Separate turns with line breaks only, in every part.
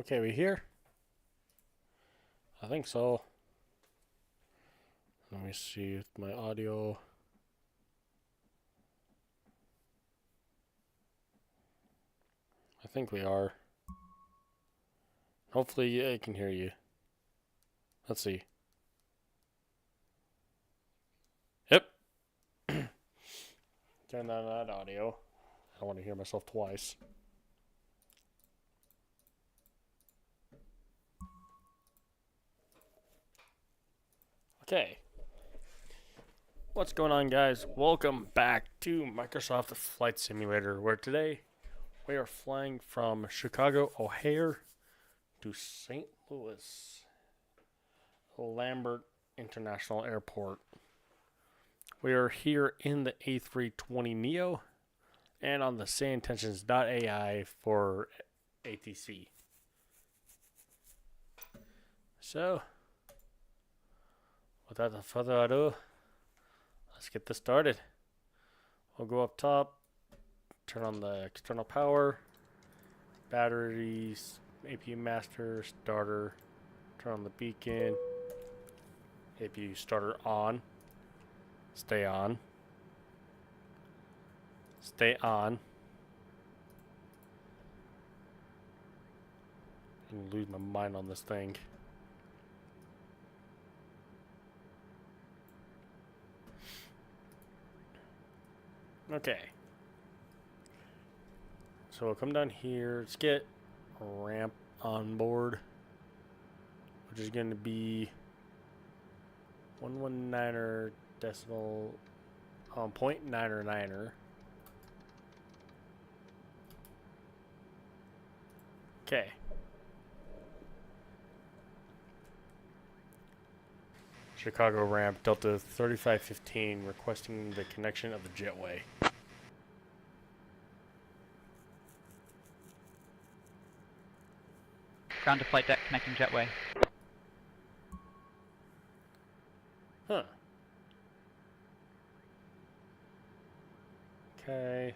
Okay, we here? I think so. Let me see if my audio. I think we are. Hopefully I can hear you. Let's see. Yep. Turn on that audio. I don't want to hear myself twice. Okay. What's going on, guys? Welcome back to Microsoft Flight Simulator, where today we are flying from Chicago O'Hare to St. Louis Lambert International Airport. We are here in the A320neo and on the SayIntentions.AI for ATC. So, without further ado, let's get this started. We'll go up top, turn on the external power, batteries, APU master, starter, turn on the beacon, APU starter on, stay on, stay on. I'm gonna lose my mind on this thing. Okay. So we'll come down here. Let's get a ramp on board, which is going to be 119er decimal 0.9er. Okay. Chicago ramp, Delta 3515, requesting the connection of the jetway.
Ground to flight deck connecting jetway.
Huh. Okay.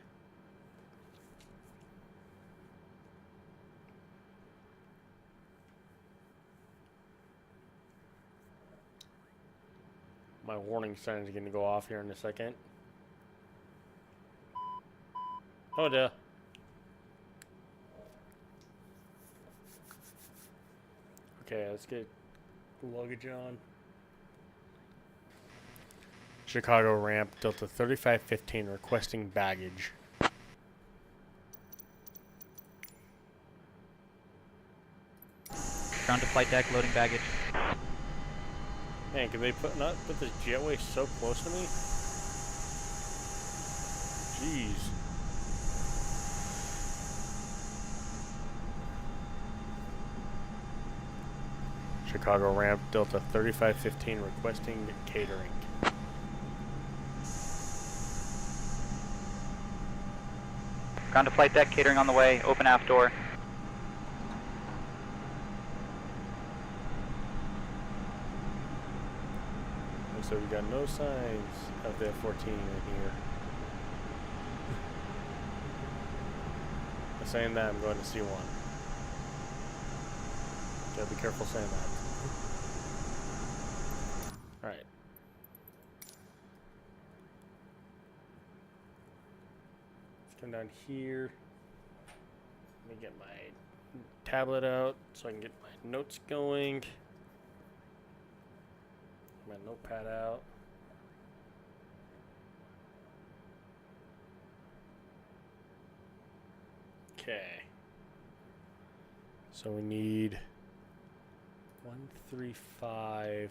My warning sign is going to go off here in a second. Oh, duh. Okay, let's get luggage on. Chicago ramp, Delta 3515, requesting baggage.
Ground to flight deck, loading baggage.
Man, can they not put this jetway so close to me? Jeez. Chicago ramp, Delta 3515, requesting catering.
Ground to flight deck, catering on the way, open aft door.
So we got no signs of the F-14 in here. I'm saying that, I'm going to see one. Gotta be careful saying that. Alright. Let's come down here. Let me get my tablet out so I can get my notes going. My notepad out. Okay. So we need 135.4.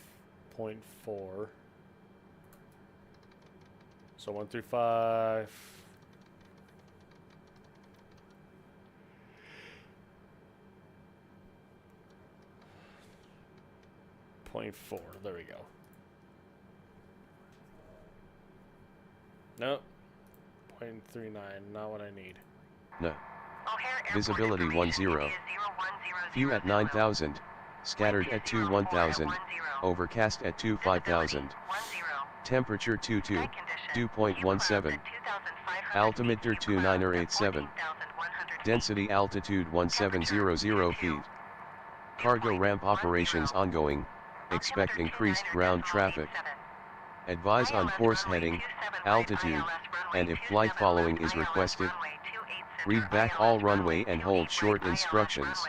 So 135. .4. There we go. Nope. 0.39, not what I need.
No. Visibility 10. View at 9,000. Scattered at 21,000. Overcast at 25,000. Temperature 22. Dew point 17. Altimeter 29 or 87. Density altitude 1700 feet. Cargo ramp operations ongoing, expect increased ground traffic. Advise on course heading, altitude, and if flight following is requested. Read back all runway and hold short instructions.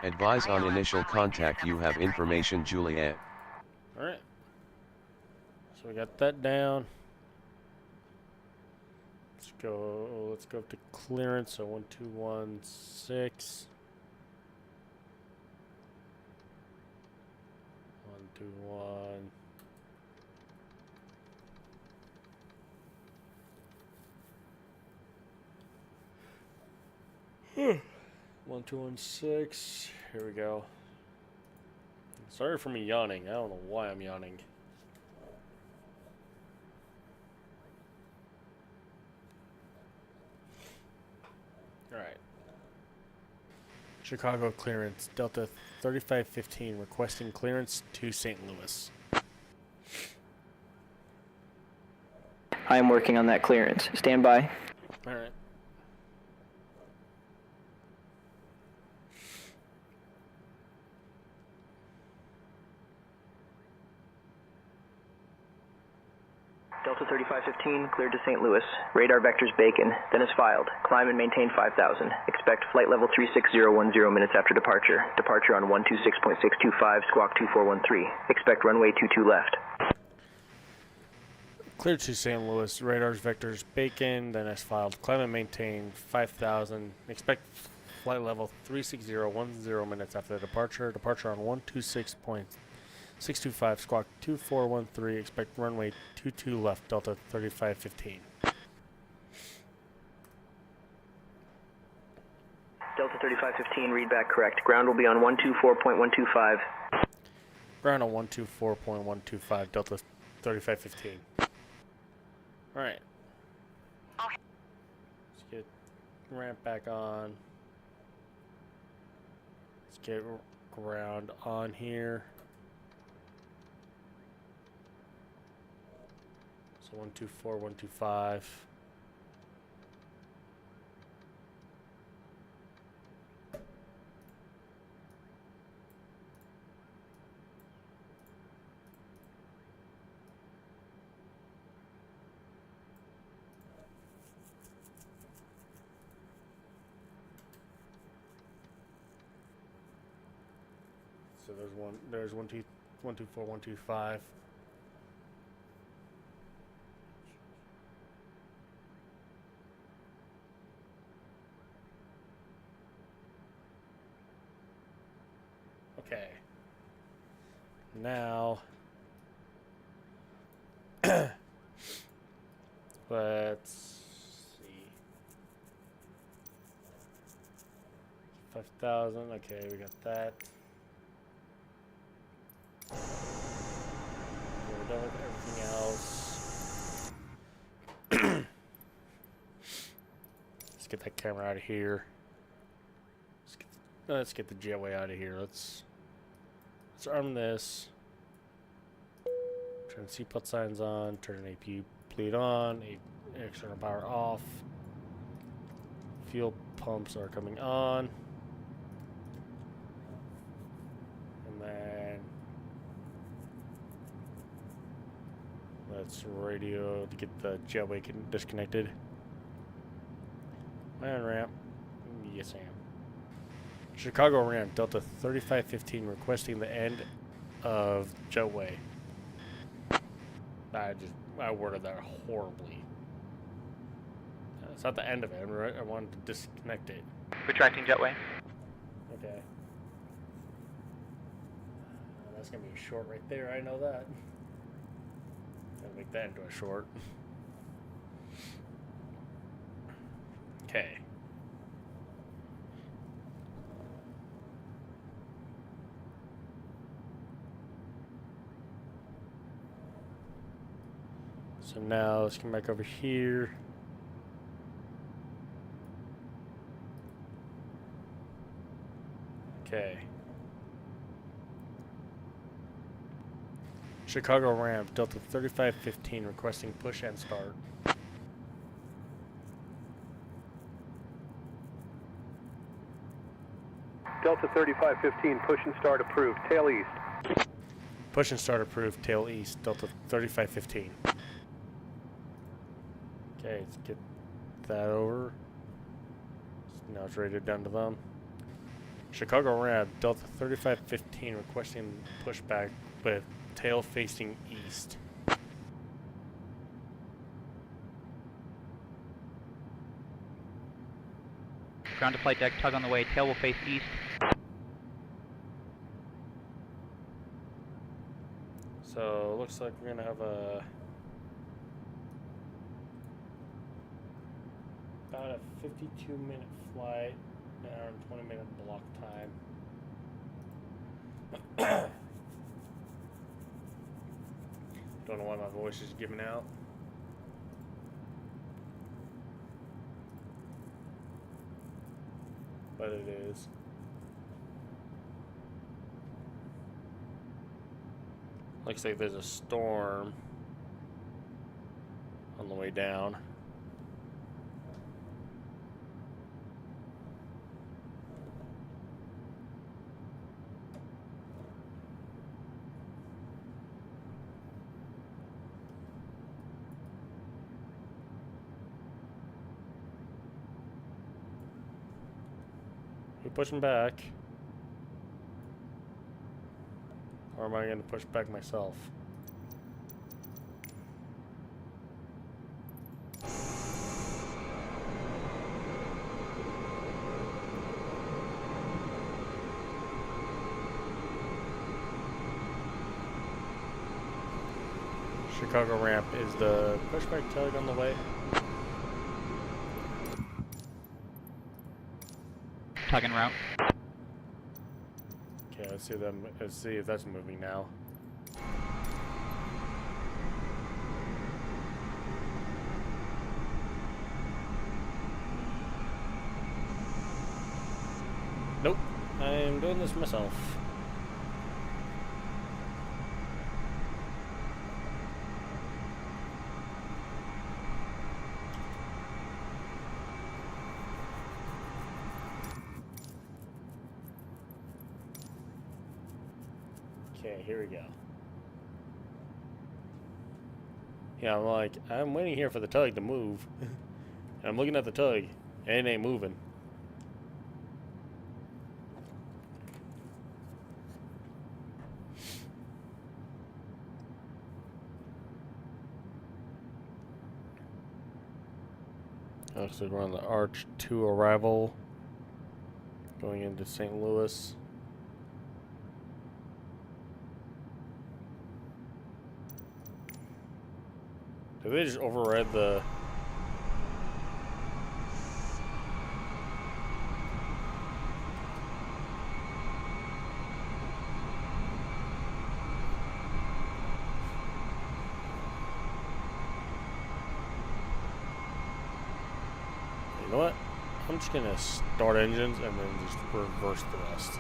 Advise on initial contact. You have information, Juliet.
Alright. So we got that down. Let's go up to clearance, so 1216. 121. 1216. Here we go. Sorry for me yawning. I don't know why I'm yawning. Alright. Chicago clearance. Delta 3515 requesting clearance to St. Louis.
I am working on that clearance. Stand by.
Alright.
Delta 3515, cleared to St. Louis. Radar vectors Bacon, then is filed. Climb and maintain 5,000. Expect flight level 36010 minutes after departure. Departure on 126.625, squawk 2413. Expect runway 22 left.
Cleared to St. Louis. Radars vectors Bacon, then as filed. Climb and maintain 5,000. Expect flight level 36010 minutes after departure. Departure on 126.625, squawk 2413. Expect runway 22 left, Delta 3515.
Delta 3515, read back correct. Ground will be on 124.125.
Ground on 124.125, Delta 3515. Alright. Let's get ramp back on. Let's get ground on here. So 124.125. So there's 124.125. Okay. Now let's see. 5,000. Okay, we got that. We're done with everything else. Let's get that camera out of here. Let's get the jetway out of here. Let's arm this. Turn seatbelt signs on. Turn APU bleed on. External power off. Fuel pumps are coming on. And then let's radio to get the jetway disconnected. And ramp. Yes, I am. Chicago ramp, Delta 3515 requesting the end of jetway. I worded that horribly. It's not the end of it, right? I wanted to disconnect it.
Retracting jetway.
Okay. That's gonna be a short right there, I know that. Gonna make that into a short. Okay. So now let's come back over here. Okay. Chicago ramp, Delta 3515 requesting push and start.
Delta 3515, push and start approved. Tail east.
Push and start approved, tail east, Delta 3515. Okay, let's get that over. So now it's rated down to them. Chicago ramp, Delta 3515 requesting pushback with tail facing east.
Ground to flight deck, tug on the way, tail will face east.
So looks like we're gonna have about a 52-minute flight, an hour and 20-minute block time. Don't know why my voice is giving out. But it is. Looks like there's a storm on the way down. You pushing back? Or am I going to push back myself? Chicago ramp, is the pushback tug on the way?
Tug en route.
Okay, let's see them. Let's see if that's moving now. Nope, I'm doing this myself. Okay, here we go. Yeah, I'm like, I'm waiting here for the tug to move. And I'm looking at the tug, and it ain't moving. Looks like we're on the Arch 2 arrival, going into St. Louis. Did they just override the... You know what? I'm just gonna start engines and then just reverse the rest.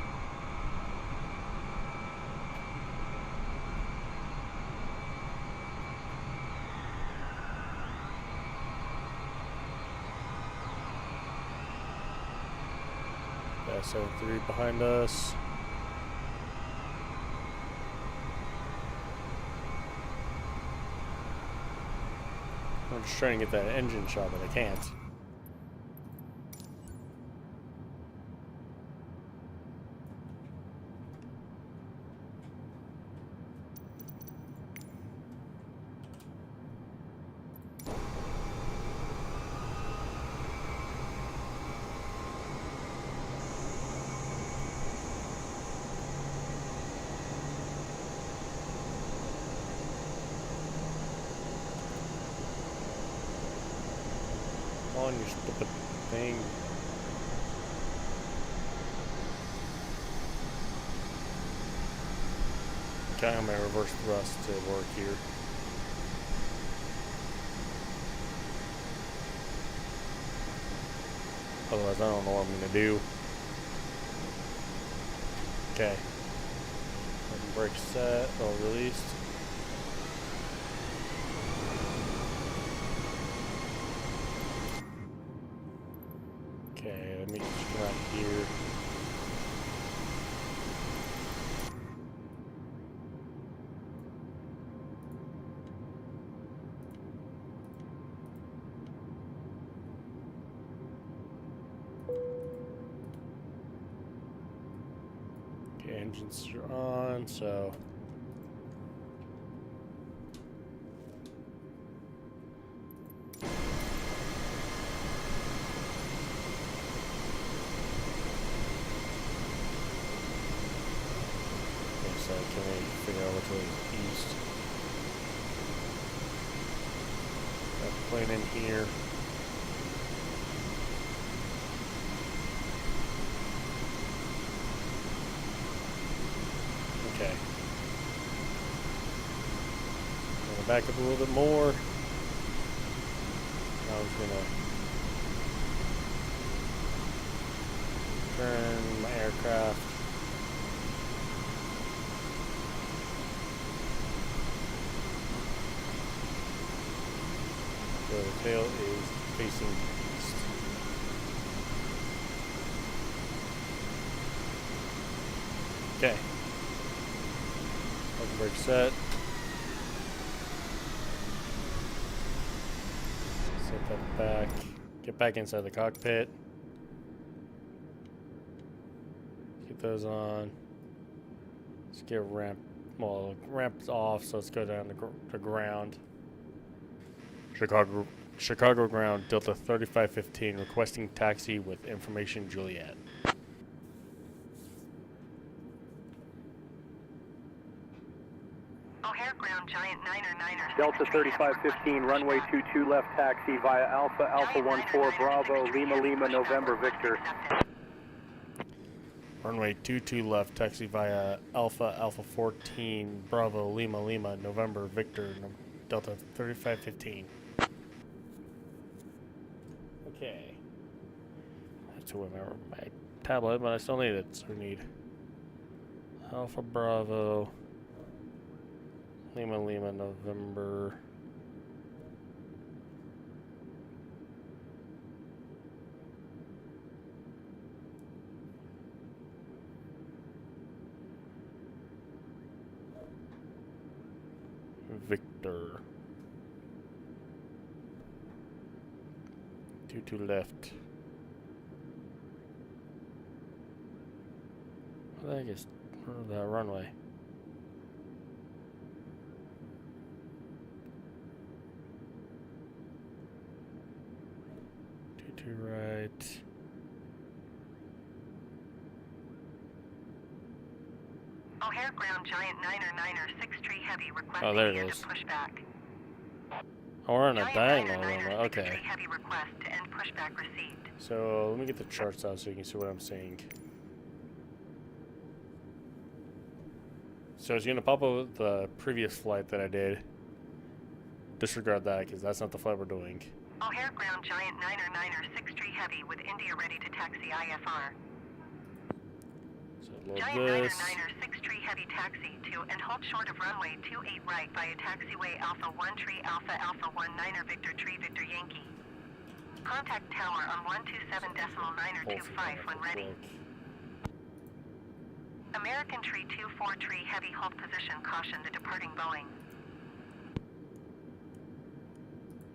Got 73 behind us. I'm just trying to get that engine shot, but I can't. On your stupid thing. Okay, I'm gonna reverse thrust to work here. Otherwise, I don't know what I'm gonna do. Okay. Brake set, all released. Okay, let me just come out here. engines are on, so can we figure out which way is east? Got a plane in here. Okay. Gonna back up a little bit more. I was gonna turn my aircraft. So the tail is facing east. Okay. Welcome brake set. Set that back. Get back inside the cockpit. Get those on. Let's get ramp. Well, ramp's off, so let's go down to ground. Chicago ground, Delta 3515, requesting taxi with information Juliet.
O'Hare ground, Giant 9er.
Delta 3515, runway 22 left taxi via Alpha 14 Bravo, Lima, November, Victor.
Runway 22 left, taxi via Alpha 14 Bravo, Lima, November, Victor, Delta 3515. Okay. I have to remember my tablet, but I still need it, so we need Alpha Bravo, Lima, November. Victor. 22 left. What the heck is that runway? Two right.
O'Hare ground, Giant 9er, 6 tree heavy, requesting
Oh, there it
end
is.
of pushback.
Oh, we're on a
Giant
diagonal
9er,
runway.
6
Okay.
tree heavy request to end pushback received.
So let me get the charts out so you can see what I'm seeing. So it's gonna pop up with the previous flight that I did. Disregard that because that's not the flight we're doing.
O'Hare ground, Giant 9er, 6 tree heavy with India ready to taxi IFR.
So load
Giant
this.
9er, 6 tree heavy taxi to and hold short of runway 28 right via taxiway Alpha 1 tree Alpha 1 9er Victor tree Victor Yankee. Contact tower on 127.925 when ready. American tree 24 tree heavy hold position, caution the departing Boeing.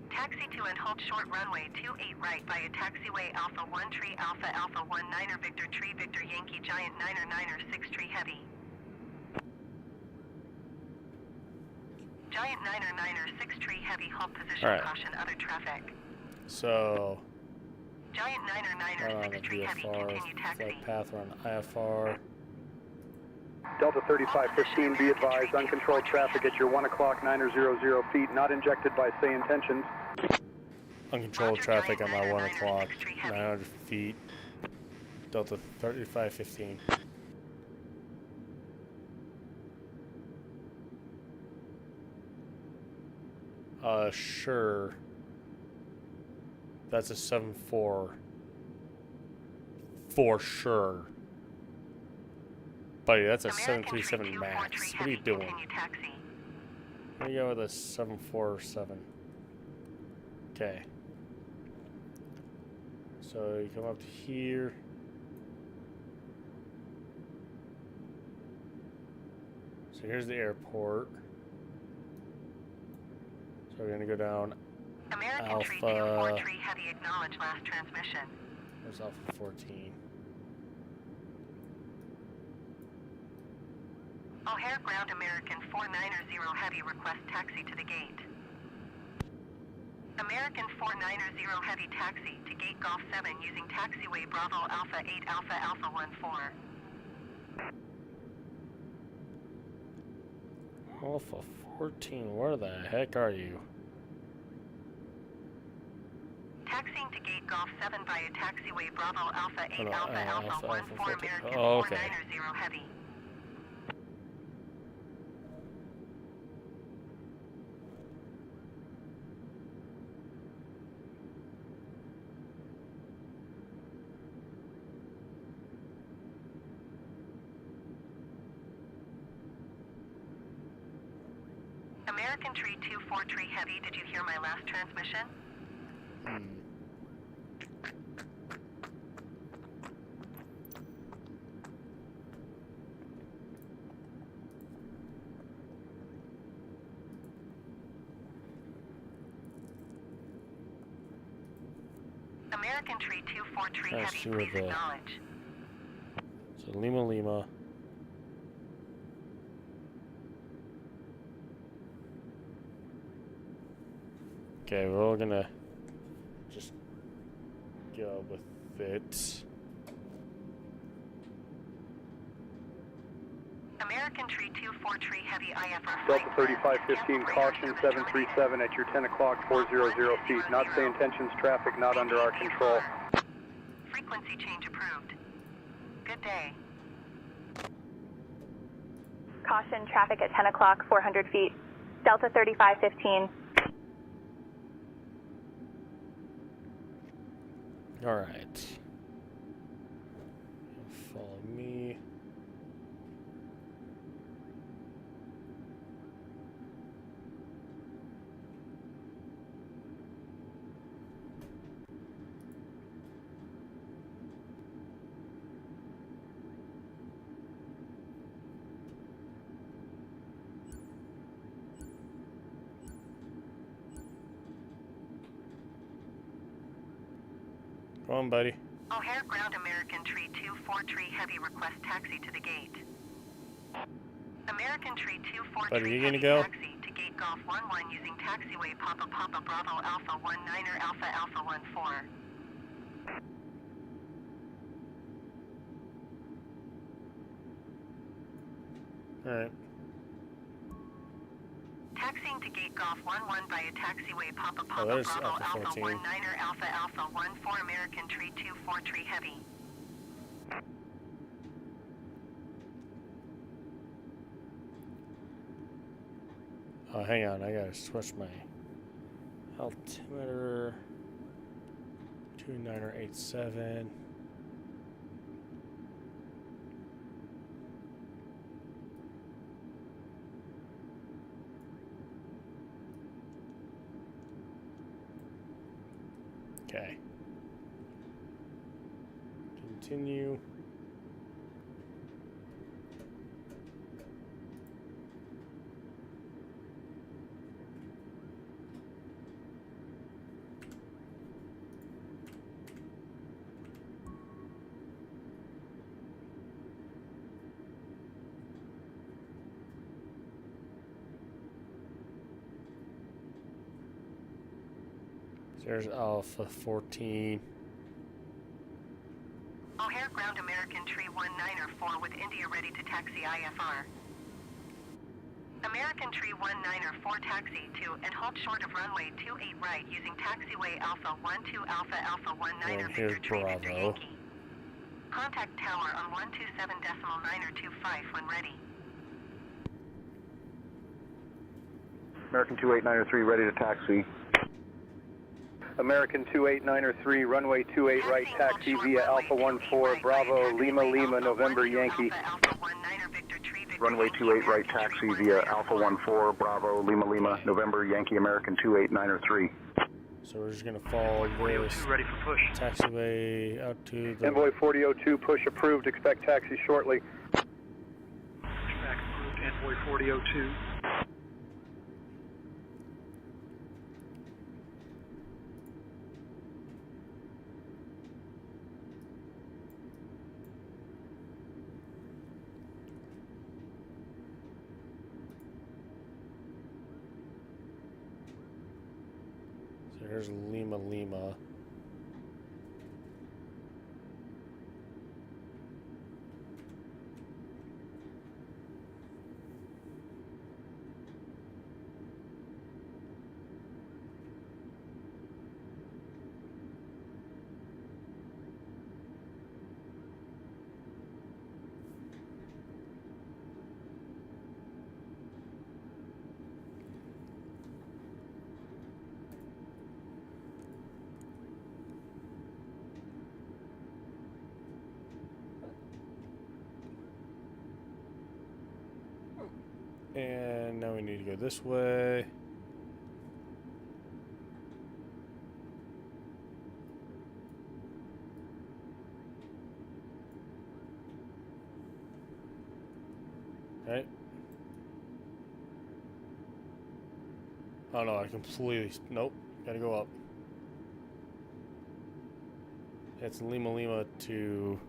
Taxi to and hold short runway 28 right via taxiway Alpha 1 tree Alpha 1 9er Victor tree Victor Yankee Giant 9er 6 tree heavy. Giant 9er 6 tree heavy hold position,
Alright.
caution other traffic.
So
Giant 9er 6 tree heavy, continue taxi.
flight path on IFR.
Delta 3515, be advised, uncontrolled traffic at your 1 o'clock 900 feet, not injected by SayIntentions.
Uncontrolled
Roger,
traffic on
Giant
my 1
9er,
o'clock,
6 tree heavy.
900 feet. Delta 3515. Sure. That's a 7-4. For sure. Buddy, that's a
American
737
tree 24
Max.
tree
What are you
heavy,
doing?
continue taxi.
Let me go with a 747. Okay. So you come up to here. So here's the airport. So we're gonna go down.
American tree
Alpha.
24 tree heavy, acknowledge last transmission.
Where's Alpha 14?
O'Hare ground American 490 Heavy request taxi to the gate. American 490 Heavy taxi to gate Golf 7 using taxiway Bravo Alpha 8 Alpha Alpha 14.
Alpha 14, where the heck are you?
Taxiing to gate Golf 7 via taxiway Bravo Alpha 8
Hold on,
Alpha Alpha
Alpha
14
14.
American
Oh, okay.
490 Heavy. American Tree 24 Tree Heavy, did you hear my last transmission? American Tree 24 Tree
Let's
Heavy,
see where
please
the-
acknowledge.
So Lima Lima. Okay, we're all gonna just go with it.
American Tree 24 Tree Heavy IFR
Delta
flight
3515, caution 737 at your 10 o'clock 400 feet. Not SayIntentions traffic, not under our control.
Frequency change approved. Good day.
Caution, traffic at 10 o'clock, 400 feet. Delta 3515.
All right. Follow me. Come on, buddy.
O'Hare ground American Tree 24 Tree Heavy request taxi to the gate. American Tree 24
Buddy,
Tree
you gonna
Heavy
go?
taxi to gate Golf 11 using taxiway Papa Papa Bravo Alpha 19er Alpha Alpha 14.
All right.
Taxiing to gate Golf 11 via taxiway Papa Papa
there's
Bravo
Alpha
Alpha
14.
19er Alpha Alpha 14 American Tree 24 Tree Heavy.
Oh, hang on. I gotta switch my altimeter. 2987. Okay. Continue. There's Alpha 14.
O'Hare ground American Tree 194 with India ready to taxi IFR. American Tree 194 taxi to and hold short of runway 28 right using taxiway Alpha 12 Alpha Alpha 19er
And here's
Victor Tree Victor
Bravo.
Yankee. Contact tower on 127.925 when ready.
American 28903 ready to taxi. American 28903, runway 28 right, taxi via Alpha 14, Bravo, Lima Lima, November Yankee. Runway 28 right, taxi via Alpha 14, Bravo, Lima Lima, November Yankee, American 28903.
So we're just gonna follow this
ready for push.
taxiway out to the
Envoy 4002, push approved, expect taxi shortly.
Pushback approved, Envoy 4002.
So here's Lima Lima. And now we need to go this way. Right? Oh no, I completely... Nope. Gotta go up. It's Lima Lima to...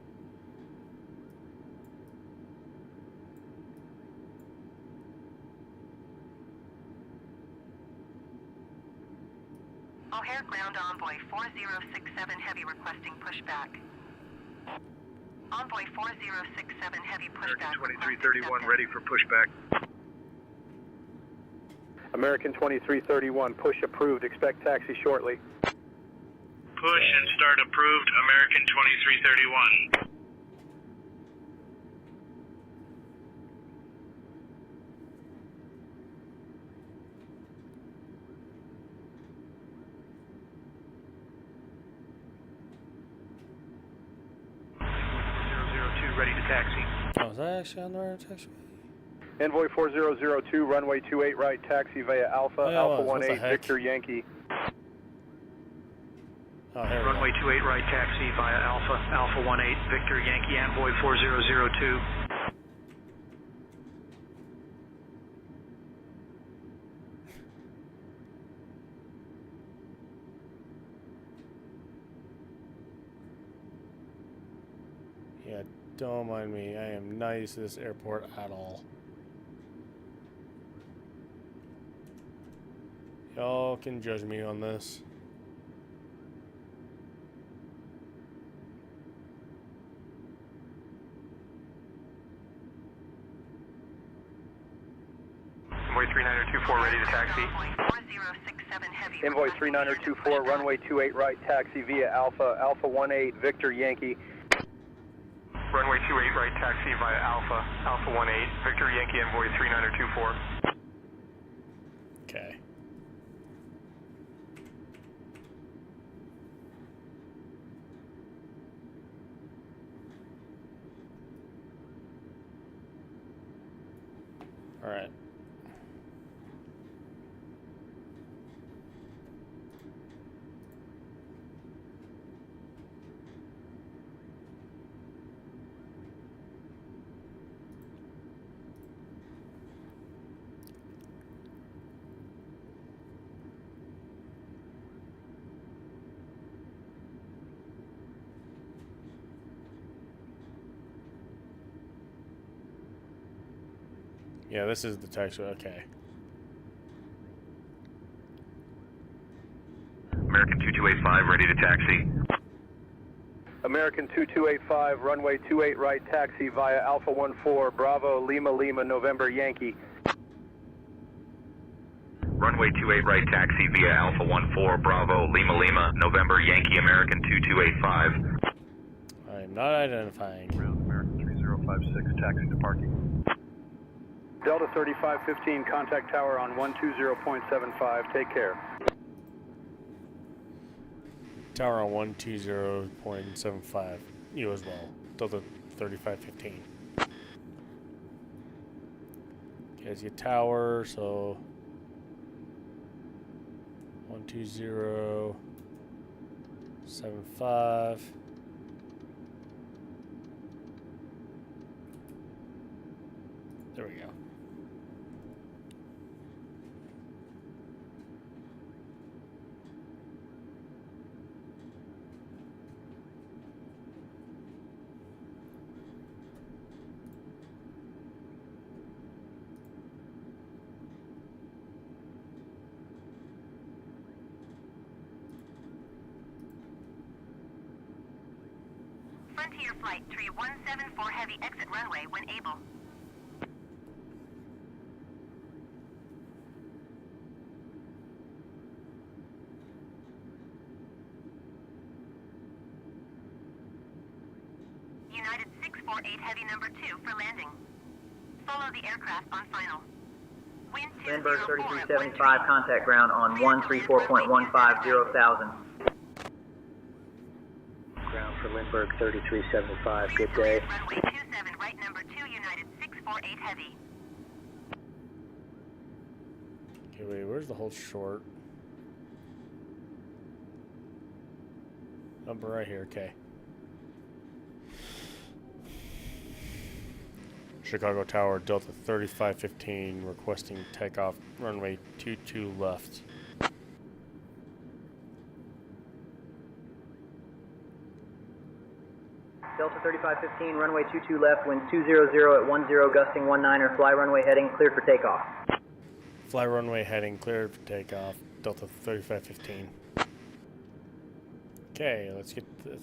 O'Hare Ground Envoy 4067 Heavy requesting pushback. Envoy 4067 Heavy pushback.
American 2331 ready for pushback.
American 2331, push approved. Expect taxi shortly.
Push and start approved, American 2331. Ready to taxi.
Oh, is that actually on the right taxiway?
Envoy 4002, runway 28 right, taxi via Alpha,
Oh, yeah,
Alpha
what the
18,
heck?
Victor Yankee.
Oh, here we
Runway
go.
28 right taxi via Alpha, Alpha 18, Victor Yankee, Envoy 4002.
Yeah, don't mind me. I am not used to this airport at all. Y'all can judge me on this.
Envoy 3924 ready to taxi.
Envoy 4067 Heavy.
Envoy
requesting
3924,
pushback.
runway 28 right, taxi via Alpha, Alpha 18, Victor Yankee.
Runway 28 right taxi via Alpha, Alpha 18, Victor Yankee, Envoy 3924.
Okay. All right. Yeah, this is the taxiway. Okay.
American 2285 ready to taxi.
American 2285, runway 28 right, taxi via Alpha 14, Bravo, Lima Lima, November Yankee.
Runway 28 right taxi via Alpha 14, Bravo, Lima Lima, November Yankee, American 2285.
I am not identifying.
American 3056, taxi to parking. Delta 3515, contact tower on 120.75, take care.
Tower on 120.75. You as well. Delta 3515. Okay, it's your tower, so 120.75. There we go.
Attend to your flight. Tree 174 heavy exit runway when able. United 648 heavy number 2 for landing. Follow the aircraft on final. Wind
Lindbergh
204 at
3375, contact ground on 134.150,000. Ground for Lindbergh 3375, good day.
Runway 27 right number 2 United 648 heavy.
Okay, wait, where's the hold short? Number right here, okay. Chicago Tower, Delta 3515, requesting takeoff, runway 22 left.
Delta 3515, runway 22 left, wind 200 at 10, gusting 19er, fly runway heading, cleared for takeoff.
Fly runway heading, cleared for takeoff, Delta 3515. Okay, let's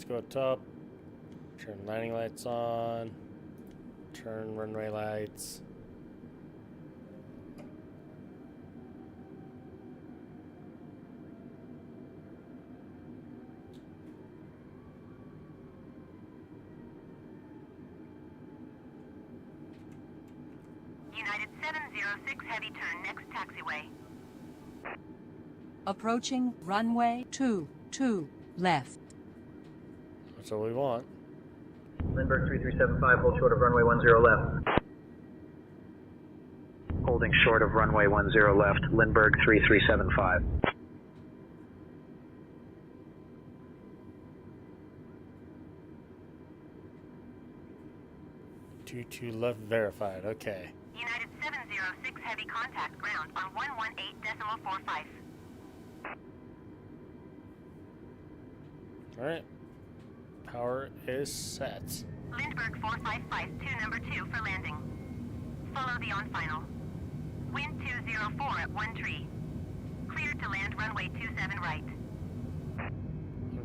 go up top. Turn landing lights on. Turn runway lights.
United 706 heavy turn next taxiway.
Approaching runway 22 left.
That's what we want.
Lindbergh 3375, hold short of runway 10 left. Holding short of runway 10 left, Lindbergh 3375.
Two left verified, okay.
United 706 heavy contact ground on 118.45.
Alright. Power is set.
Lindbergh 4552 number 2 for landing. Follow the on final. Wind 204 at 1 tree. Cleared to land runway 27 right.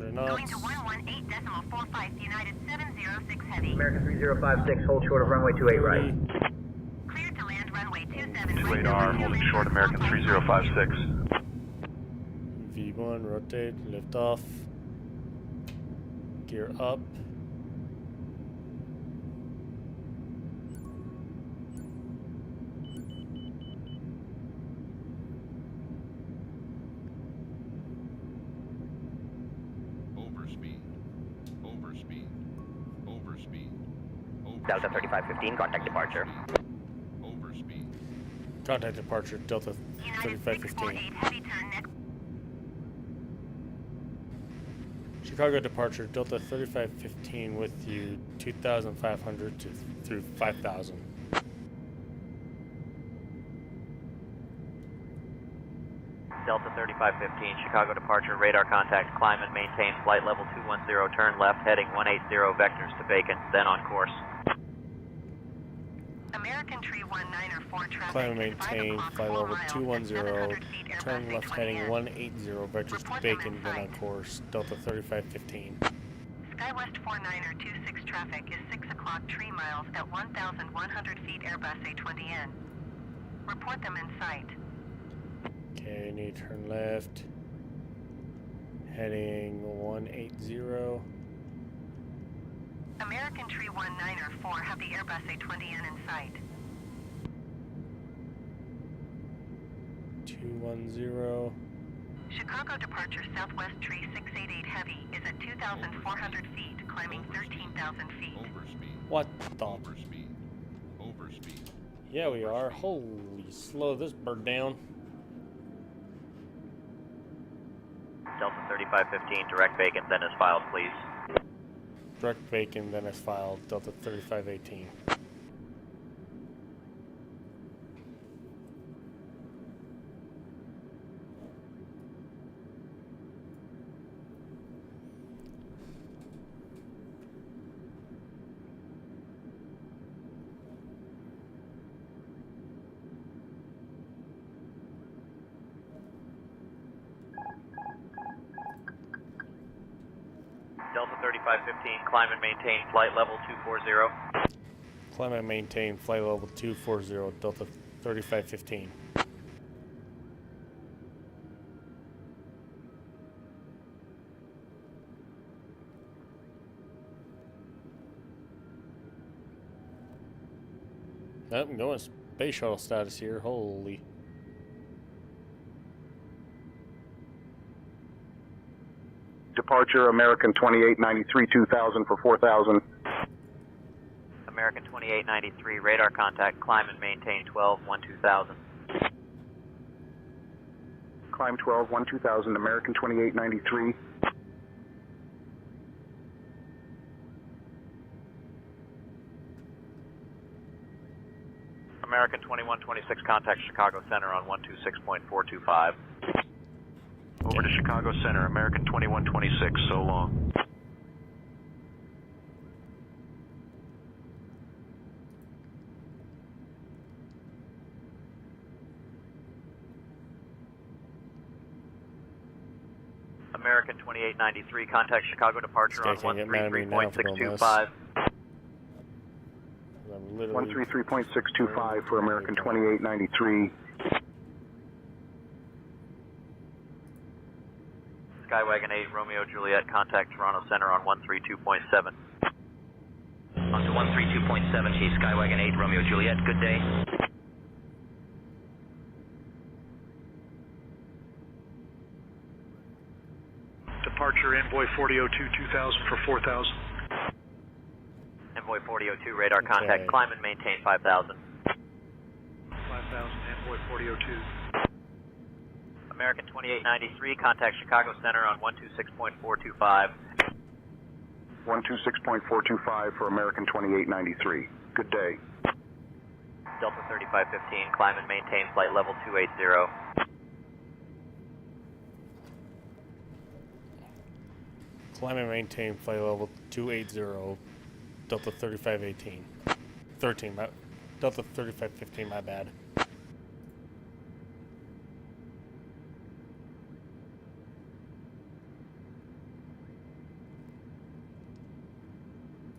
100 knots.
Going to 118.45 United 706 heavy.
American 3056, hold short of runway 28 right.
Cleared to land runway 27 right.
Radar, holding short American 3056.
V1, rotate, lift off. Gear up.
Delta 3515, contact departure.
Contact departure, Delta
United
3515.
648 heavy turn next.
Chicago departure, Delta 3515 with you, 2,500 through 5,000.
Delta 3515, Chicago departure, radar contact, climb and maintain flight level 210, turn left, heading 180 vectors to Bacon, then on course.
American Tree 19er 4 traffic.
Climb and maintain, flight level 210, turn left heading 180 vectors to Bacon, then on course, Delta 3515.
SkyWest 49er 26 traffic is 6 o'clock 3 miles at 1,100 feet Airbus A320n. Report them in sight.
Okay, need to turn left. Heading 180.
American Tree 19er 4 have the Airbus A320n in sight.
210.
Chicago departure Southwest Tree 688 heavy is at 2,400 feet, climbing 13,000 feet.
What the? Yeah, we are. Holy, slow this bird down.
Delta 3515, direct Bacon, then as filed, please.
Direct Bacon, then as filed, Delta 3518.
Delta 3515, climb and maintain flight level 240.
Climb and maintain flight level 240, Delta 3515. Nope, I'm going space shuttle status here. Holy.
Departure American 2893 2000 for 4000.
American 2893, radar contact, climb and maintain 12-1-2000.
Climb 12-1-2000, American 2893.
American 2126, contact Chicago Center on 126.425.
Over to Chicago Center, American 2126, so long.
American 2893, contact Chicago departure on 133.625.
133.625 for American 2893.
Skywagon 8, Romeo Juliet, contact Toronto Center on 132.7. On to 132.7, Chief, Skywagon 8, Romeo Juliet, good day.
Departure Envoy 4002 2000 for 4000.
Envoy 4002, radar contact, climb and maintain 5000.
5000, Envoy 4002.
American 2893, contact Chicago Center on 126.425.
126.425 for American 2893. Good day.
Delta 3515, climb and maintain flight level 280.
Climb and maintain flight level 280, Delta 3518. 13, Delta 3515, my bad.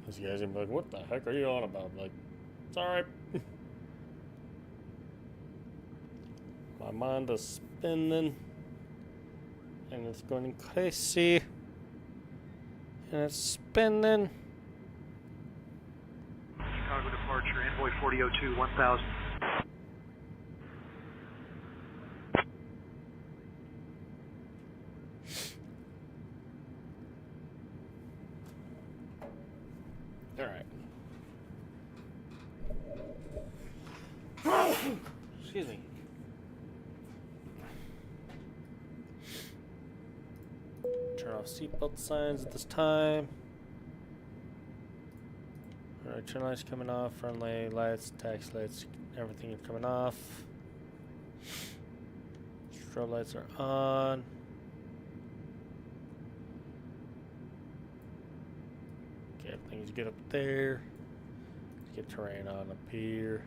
These guys are gonna be like, what the heck are you on about? I'm like, it's alright. My mind is spinning. And it's going crazy. And it's spinning.
Chicago departure, Envoy 4002, 1000.
Alright. Excuse me. Turn off seatbelt signs at this time. Alright, turn lights coming off, front lights, taxi lights, everything is coming off. Strobe lights are on. Okay, everything's good up there. Let's get terrain on up here.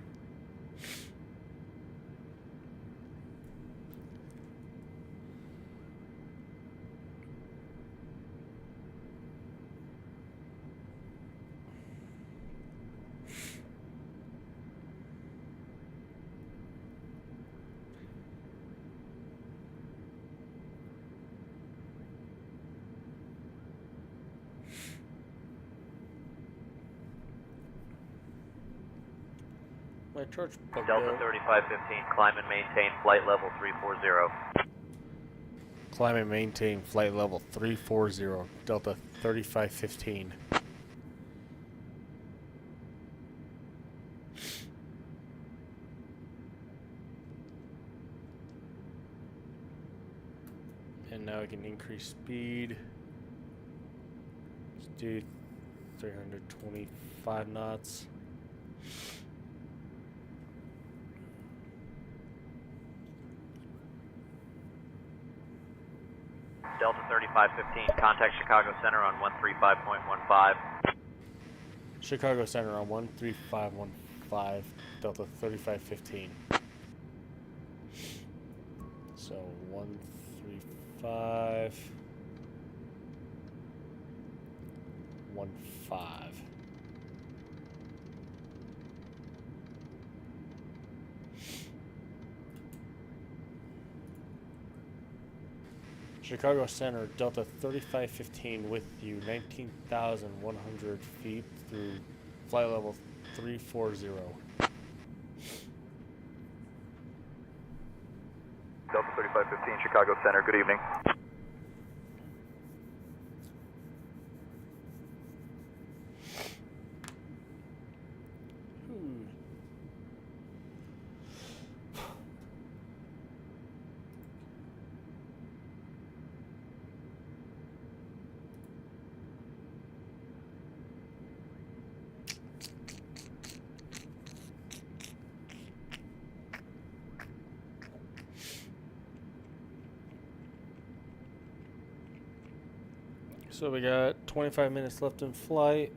My church plugged
Delta
out.
3515, climb and maintain flight level 340.
Climb and maintain flight level 340, Delta 3515. And now we can increase speed. Let's do 325 knots.
Delta 3515, contact Chicago Center on 135.15.
Chicago Center on 13515, Delta 3515. So 135. 15. Chicago Center, Delta 3515 with you, 19,100 feet through flight level 340.
Delta 3515, Chicago Center, good evening.
So we got 25 minutes left in flight.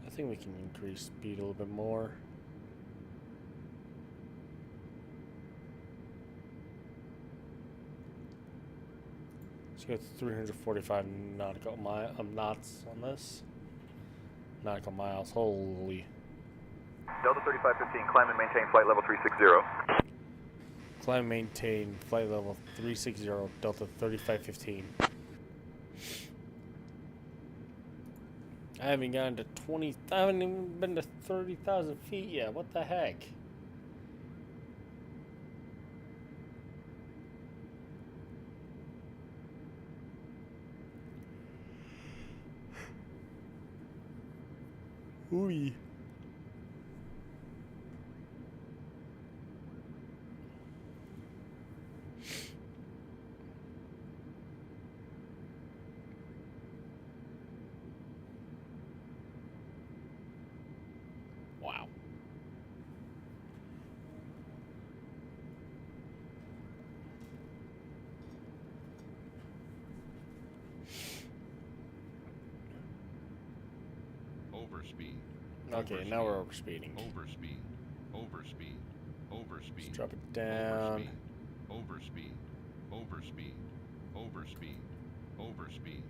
I think we can increase speed a little bit more. Let's go 345 nautical knots on this. Nautical miles, holy.
Delta 3515, climb and maintain flight level 360.
Climb and maintain flight level 360, Delta 3515. I haven't gotten to 20, I haven't even been to 30,000 feet yet. What the heck? Ooh. Wow.
Overspeed.
Okay, now we're overspeeding.
Overspeed. Overspeed. Overspeed.
Let's drop it down.
Overspeed. Overspeed. Overspeed. Overspeed.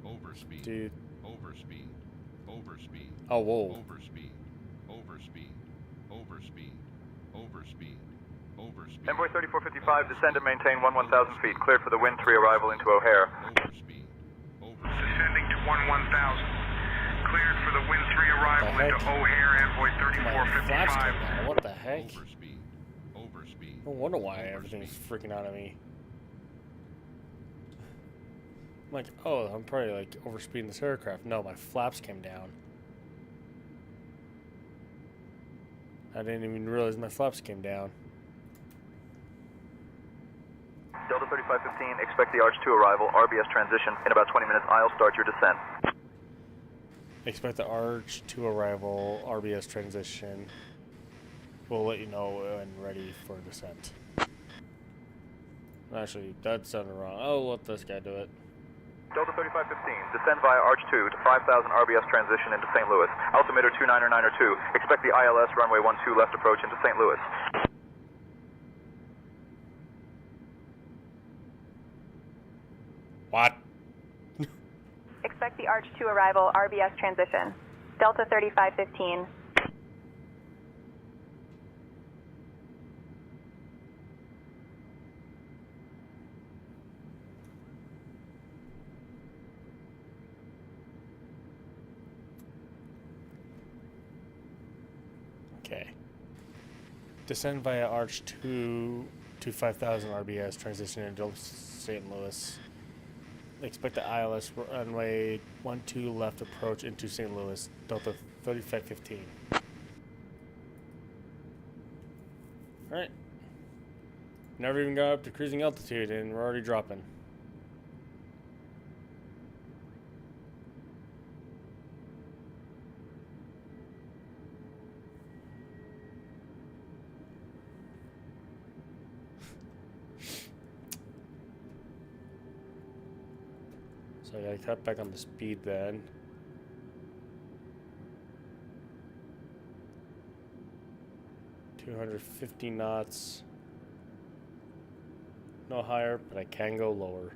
Overspeed.
Dude.
Overspeed. Overspeed.
Oh, whoa.
Overspeed. Overspeed. Overspeed. Overspeed. Overspeed.
Envoy 3455, descend and maintain 11,000 feet. Cleared for the wind 3 arrival into O'Hare.
Overspeed.
Descending to 11,000. Cleared for the wind 3 arrival into O'Hare, Envoy
My flaps
3455.
came down. What the heck?
Overspeed. Overspeed.
No wonder why everything's freaking out of me. I'm like, oh, I'm probably like overspeeding this aircraft. No, my flaps came down. I didn't even realize my flaps came down.
Delta 3515, expect the Arch 2 arrival, RBS transition. In about 20 minutes, I'll start your descent.
Expect the Arch 2 arrival, RBS transition. We'll let you know when ready for descent. Actually, that sounded wrong. I'll let this guy do it.
Delta 3515, descend via Arch 2 to 5,000 RBS transition into St. Louis. Altimeter 29902, expect the ILS runway 12 left approach into St. Louis.
What?
Expect the Arch 2 arrival, RBS transition. Delta 3515.
Okay. Descend via Arch 2 to 5,000 RBS, transition into St. Louis. Expect the ILS runway 12 left approach into St. Louis, Delta 3515. Alright. Never even got up to cruising altitude and we're already dropping. So I gotta cut back on the speed then. $250 knots. no higher, but I can go lower.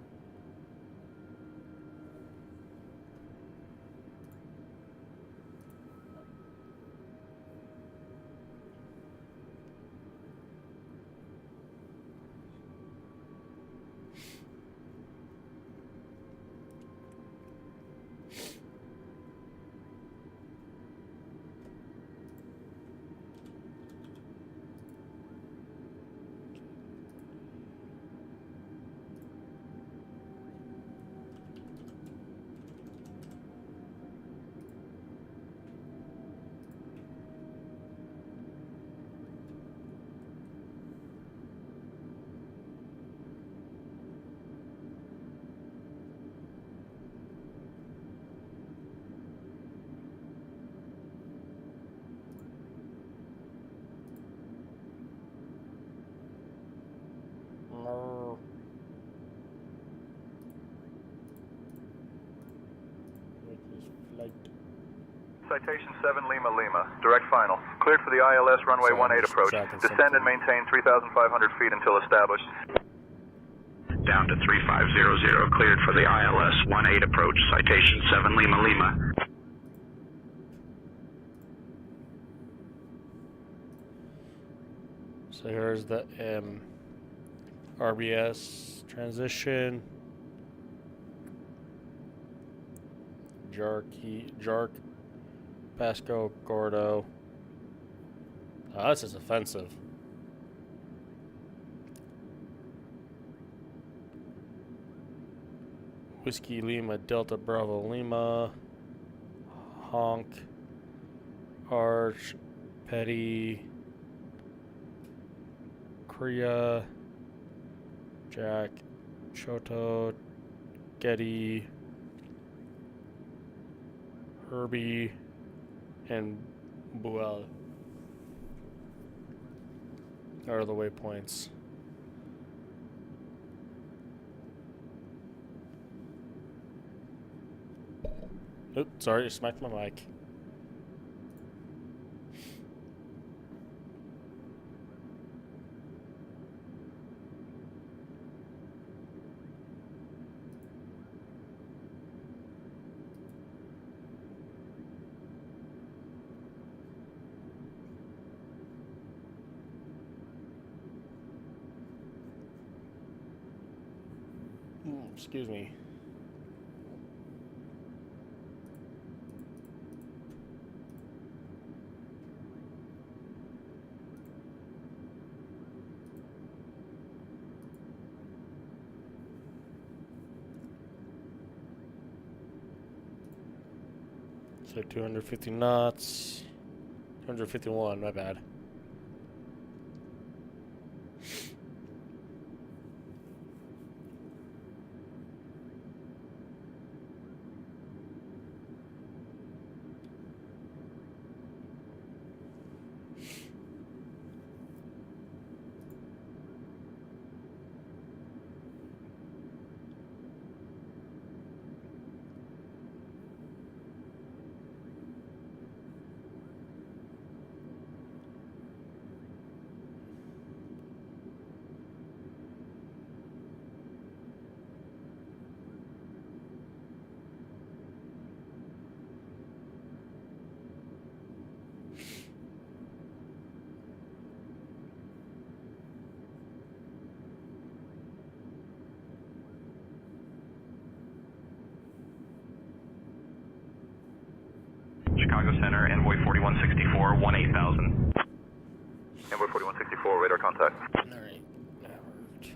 Citation 7 Lima Lima, direct final. Cleared for the ILS runway 18 approach. Descend and maintain 3,500 feet until established.
Down to 3500, cleared for the ILS 18 approach. Citation 7 Lima Lima.
So here's the RBS transition. Jark. Pasco, Gordo. Oh, this is offensive. Whiskey Lima, Delta Bravo Lima. Honk. Arch. Petty. Korea. Jack. Choto. Getty. Herbie. And Buell are the waypoints. Oops, sorry, I smacked my mic. Excuse me. So 250 knots. 251, my bad.
Chicago Center, Envoy 4164, 18,000.
Envoy 4164, radar contact.
Alright, that worked.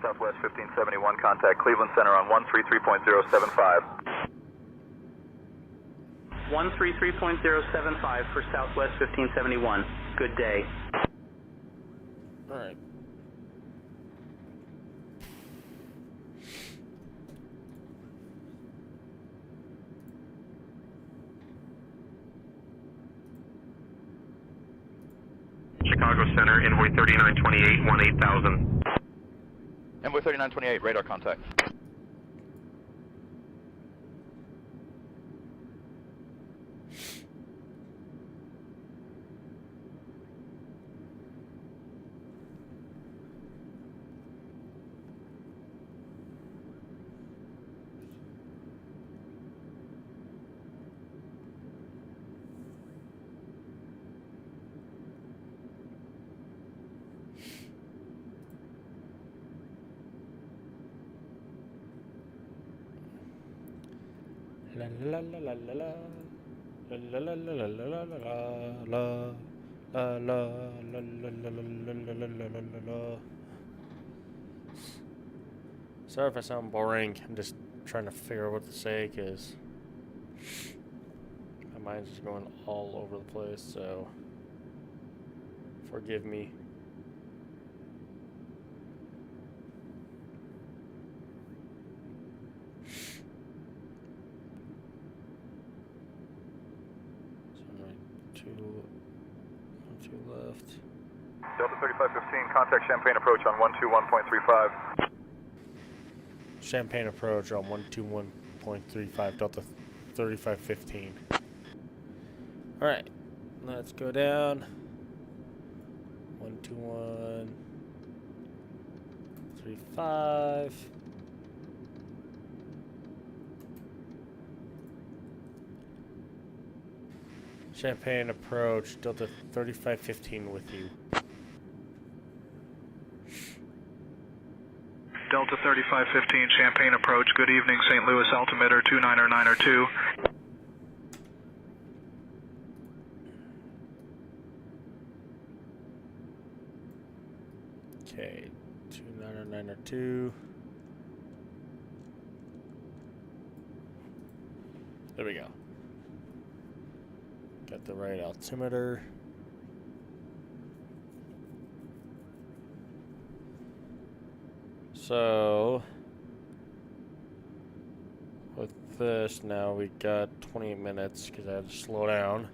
Southwest 1571, contact Cleveland Center on 133.075.
133.075 for Southwest 1571. Good day.
Chicago Center, Envoy 3928, 18,000.
Envoy 3928, radar contact.
La la la la la la la la la la la la la la la la. Sorry if I sound boring. I'm just trying to figure out what to say because my mind's just going all over the place. So forgive me. Two left.
Delta 3515, contact Champagne approach on 121.35.
Champagne approach on 121.35, Delta 3515. Alright, let's go down. 121.35. Champagne approach, Delta 3515 with you.
Delta 3515, Champagne approach. Good evening, St. Louis altimeter 29902.
Okay, 29902. There we go. Got the right altimeter. So with this now we got 28 minutes because I had to slow down.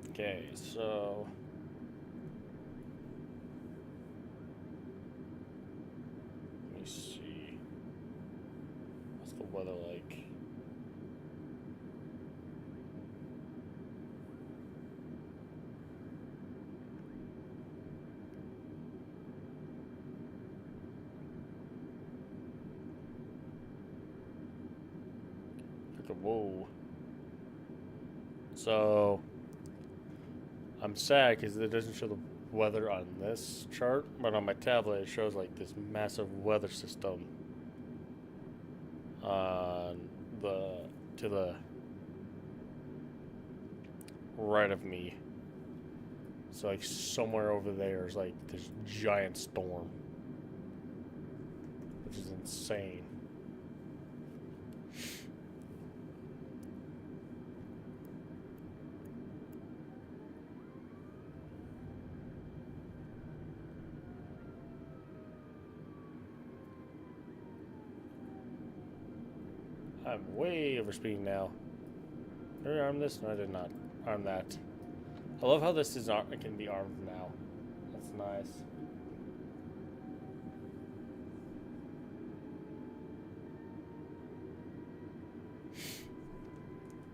Okay, so let me see. What's the weather like? Whoa. So I'm sad because it doesn't show the weather on this chart, but on my tablet it shows like this massive weather system on to the right of me. So like somewhere over there is like this giant storm, which is insane. I'm way overspeeding now. Did I arm this? No, I did not arm that. I love how this is it can be armed now. That's nice.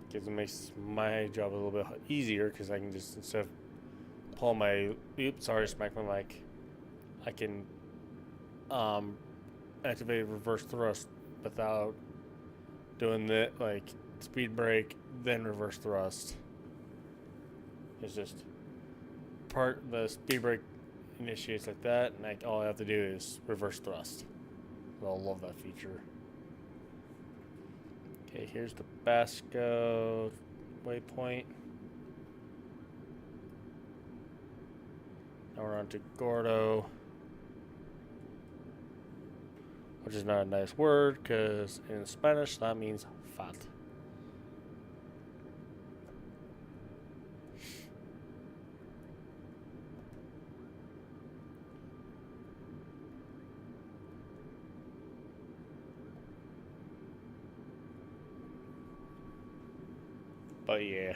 Because it makes my job a little bit easier because I can just, instead of pulling my, oops, sorry, smack my mic, I can activate reverse thrust without doing the like speed brake then reverse thrust. It's just the speed brake initiates like that, and all I have to do is reverse thrust. I love that feature. Okay, here's the Basco waypoint. Now we're on to Gordo, which is not a nice word because in Spanish that means fat. But yeah.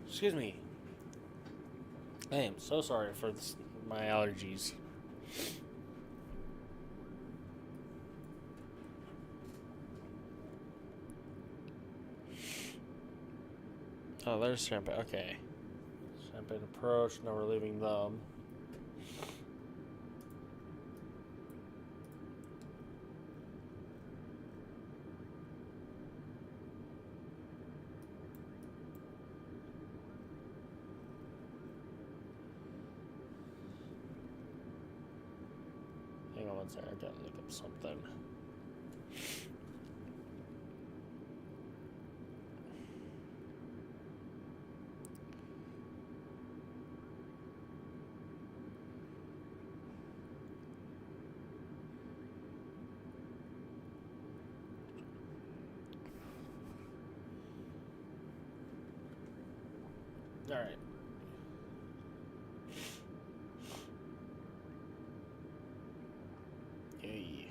Excuse me. I am so sorry for this, my allergies. Oh, there's Champagne. Okay. Champagne approach. Now we're leaving them. Hang on one second. I gotta look up something. All right. Hey.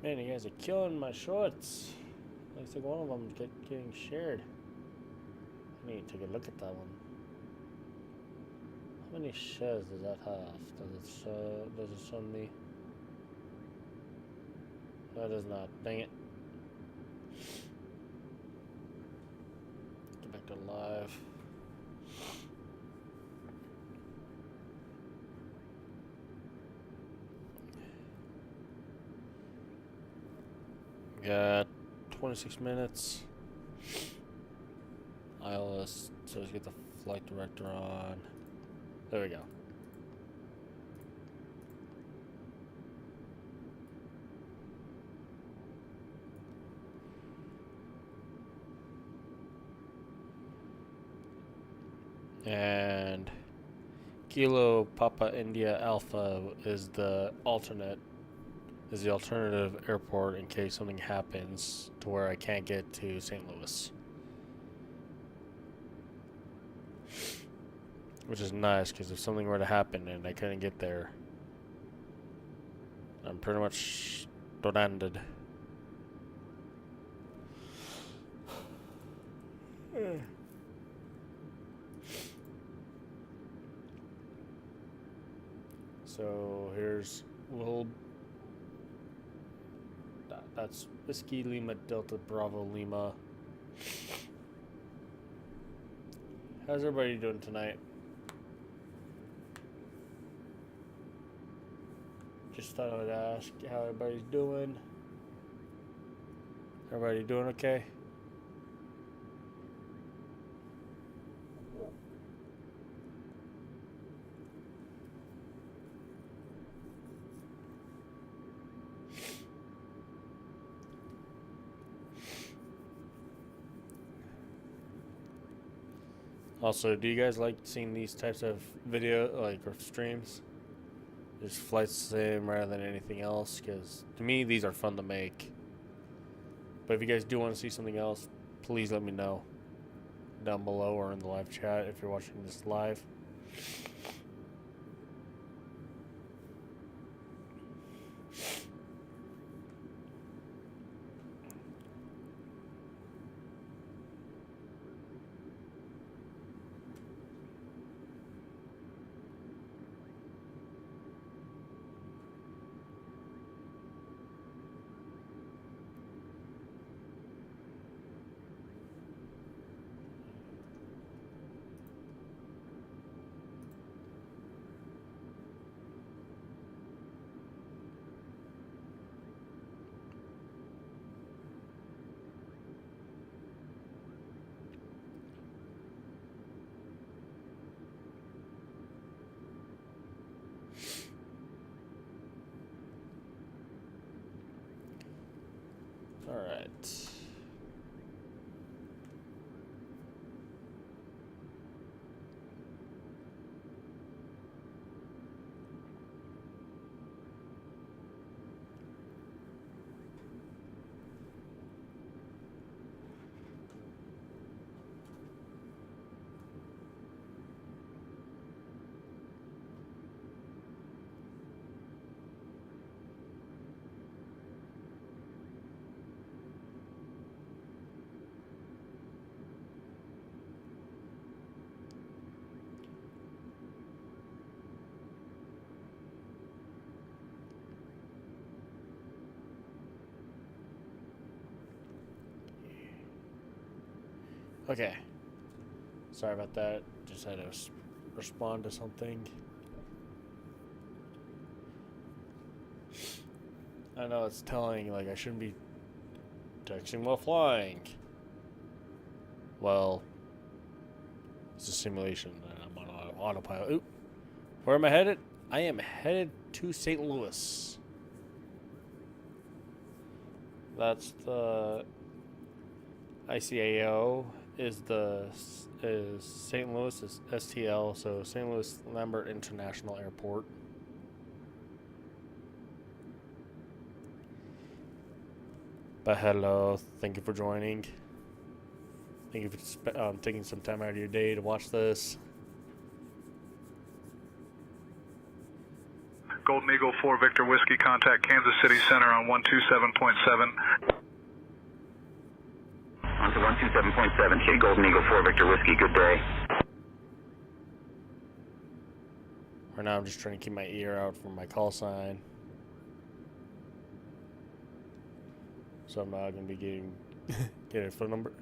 Man, you guys are killing my shorts. Looks like one of them getting shared. I need to take a look at that one. How many shares does that have? Does it show me? No, it does not. Dang it. Get back to live. Got 26 minutes. ILS, so let's get the flight director on. There we go. And Kilo Papa India Alpha is the alternative airport in case something happens to where I can't get to St. Louis. Which is nice, because if something were to happen and I couldn't get there, I'm pretty much stranded. So here's that's Whiskey Lima Delta Bravo Lima. How's everybody doing tonight? Just thought I would ask how everybody's doing. Everybody doing okay? Also, do you guys like seeing these types of video, or streams? Just flight sim rather than anything else, because to me these are fun to make. But if you guys do want to see something else, please let me know down below or in the live chat if you're watching this live. Okay. Sorry about that. Just had to respond to something. I know it's telling like I shouldn't be texting while flying. Well, it's a simulation and I'm on autopilot. Oop. Where am I headed? I am headed to St. Louis. That's the ICAO is St. Louis is STL, so St. Louis Lambert International Airport. But hello, thank you for joining. Thank you for taking some time out of your day to watch this.
Golden Eagle 4 Victor Whiskey, contact Kansas City Center on 127.7.
On to 127.7, Kid Golden Eagle 4 Victor Whiskey, good day.
Right now I'm just trying to keep my ear out for my call sign. So I'm not going to be getting a phone number.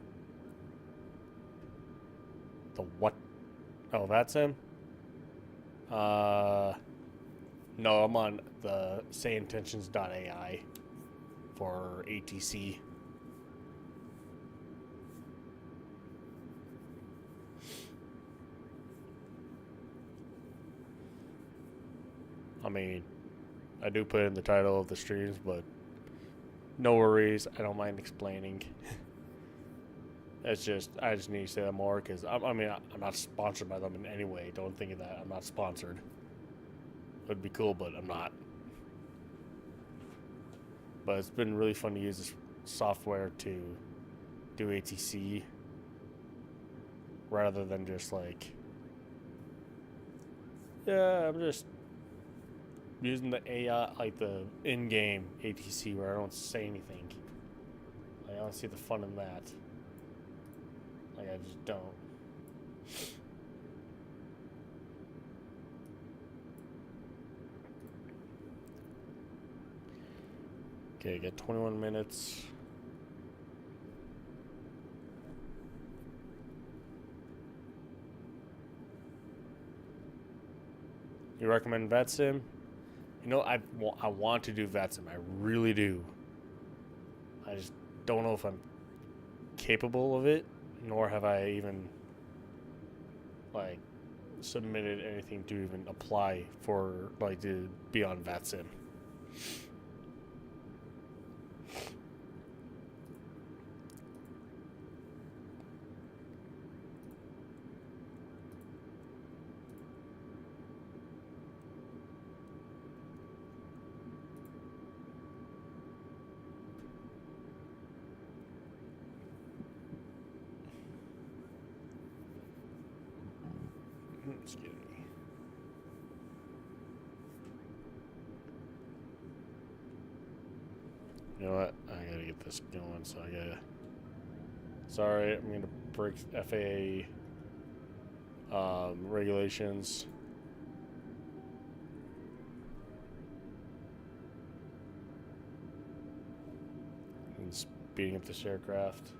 The what? Oh, that's him? No, I'm on the SayIntentions.AI for ATC. I mean, I do put in the title of the streams, but no worries. I don't mind explaining. It's just, I just need to say that more because, I mean, I'm not sponsored by them in any way. Don't think of that. I'm not sponsored. It would be cool, but I'm not. But it's been really fun to use this software to do ATC rather than just like, yeah, I'm just using the AI, like the in-game ATC where I don't say anything. I don't see the fun in that. Like, I just don't. Okay, get 21 minutes. You recommend VetSim? You know, I want to do VetSim. I really do. I just don't know if I'm capable of it, nor have I even, like, submitted anything to even apply for, like, to be on VetSim. Excuse me. You know what? I gotta get this going, so I gotta. Sorry, I'm gonna break FAA regulations. And speeding up this aircraft.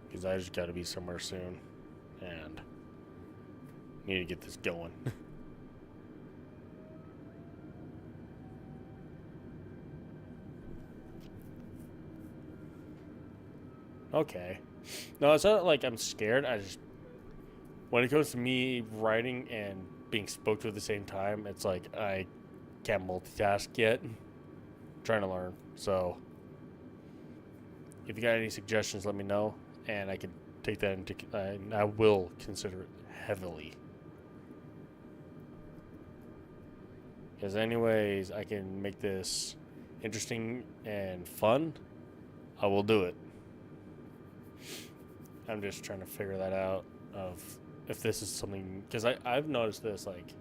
Because I just got to be somewhere soon, and need to get this going. Okay. No, it's not like I'm scared. I just, when it comes to me writing and being spoke to at the same time, it's like I can't multitask yet. I'm trying to learn. So if you got any suggestions, let me know, and I can take that into, and I will consider it heavily. Because anyways, I can make this interesting and fun, I will do it. I'm just trying to figure that out of if this is something, because I've noticed this, like,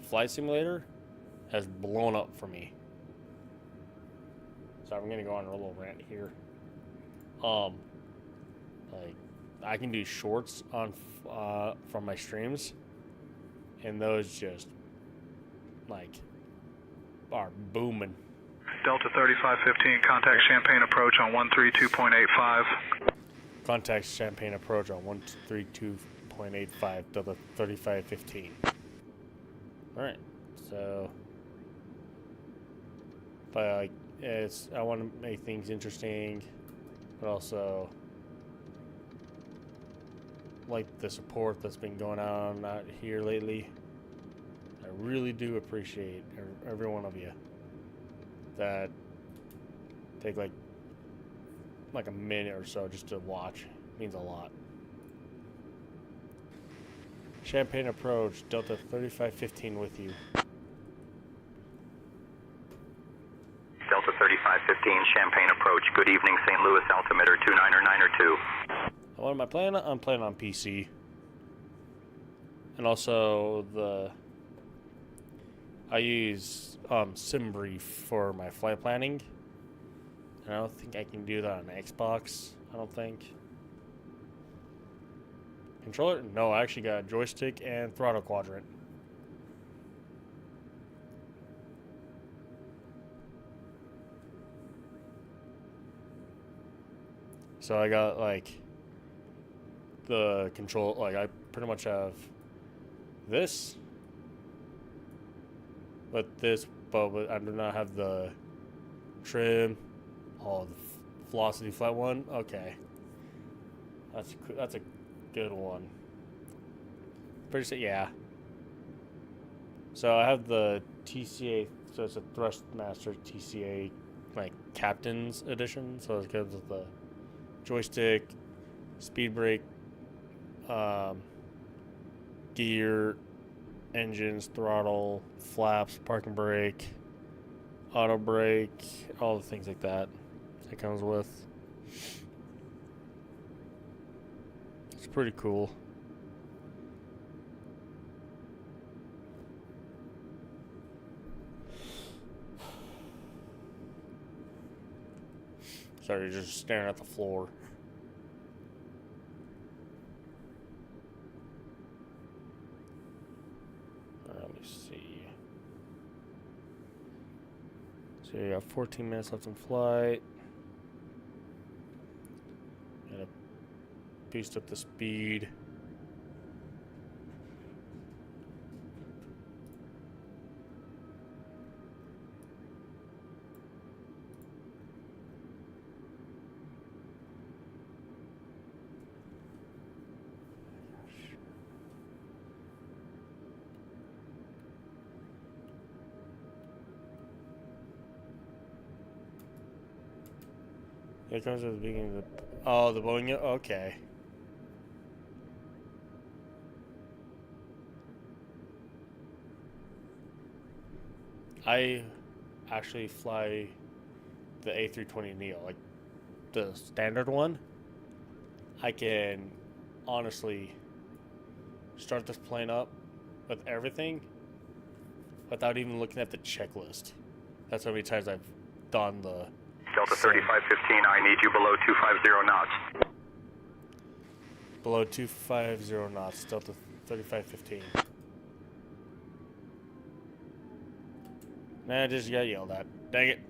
Flight Simulator has blown up for me. So I'm gonna go on a little rant here. Like, I can do shorts on from my streams, and those just like are booming.
Delta 3515, contact Champagne approach on 132.85.
Contact Champagne approach on 132.85, Delta 3515. Alright, so but like I want to make things interesting, but also like the support that's been going on out here lately. I really do appreciate every one of you that take like a minute or so just to watch. It means a lot. Champagne approach, Delta 3515 with you.
Delta 3515, Champagne approach. Good evening, St. Louis altimeter 29 or 9 or 2.
What am I playing on? I'm playing on PC. And also I use SimBrief for my flight planning. And I don't think I can do that on Xbox. I don't think. Controller? No, I actually got a joystick and throttle quadrant. So I got like the control, like I pretty much have this, but I do not have the trim. Oh, the velocity flat one. Okay, that's a good one. Pretty sure, yeah. So I have the TCA, so it's a Thrustmaster TCA, like Captain's Edition. So it comes with the joystick, speed brake, gear, engines, throttle, flaps, parking brake, auto brake, all the things like that it comes with. It's pretty cool. Sorry, just staring at the floor. Let me see. So you got 14 minutes left in flight. Gotta boost up the speed. It comes at the beginning of the... Oh, the Boeing... Okay. I actually fly the A320neo, like the standard one. I can honestly start this plane up with everything without even looking at the checklist. That's how many times I've done the...
Delta 3515, I need you below 250 knots.
Below 250 knots, Delta 3515. Nah, I just got yelled at. Dang it.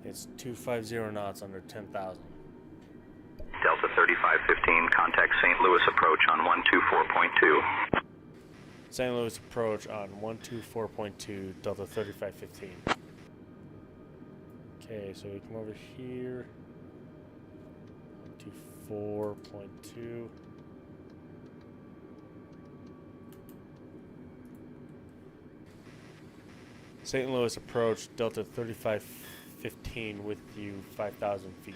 It's 250 knots under 10,000.
Delta 3515, contact St. Louis approach on 124.2.
St. Louis approach on 124.2, Delta 3515. Okay, so we come over here. 124.2. St. Louis approach, Delta 3515 with you, 5,000 feet.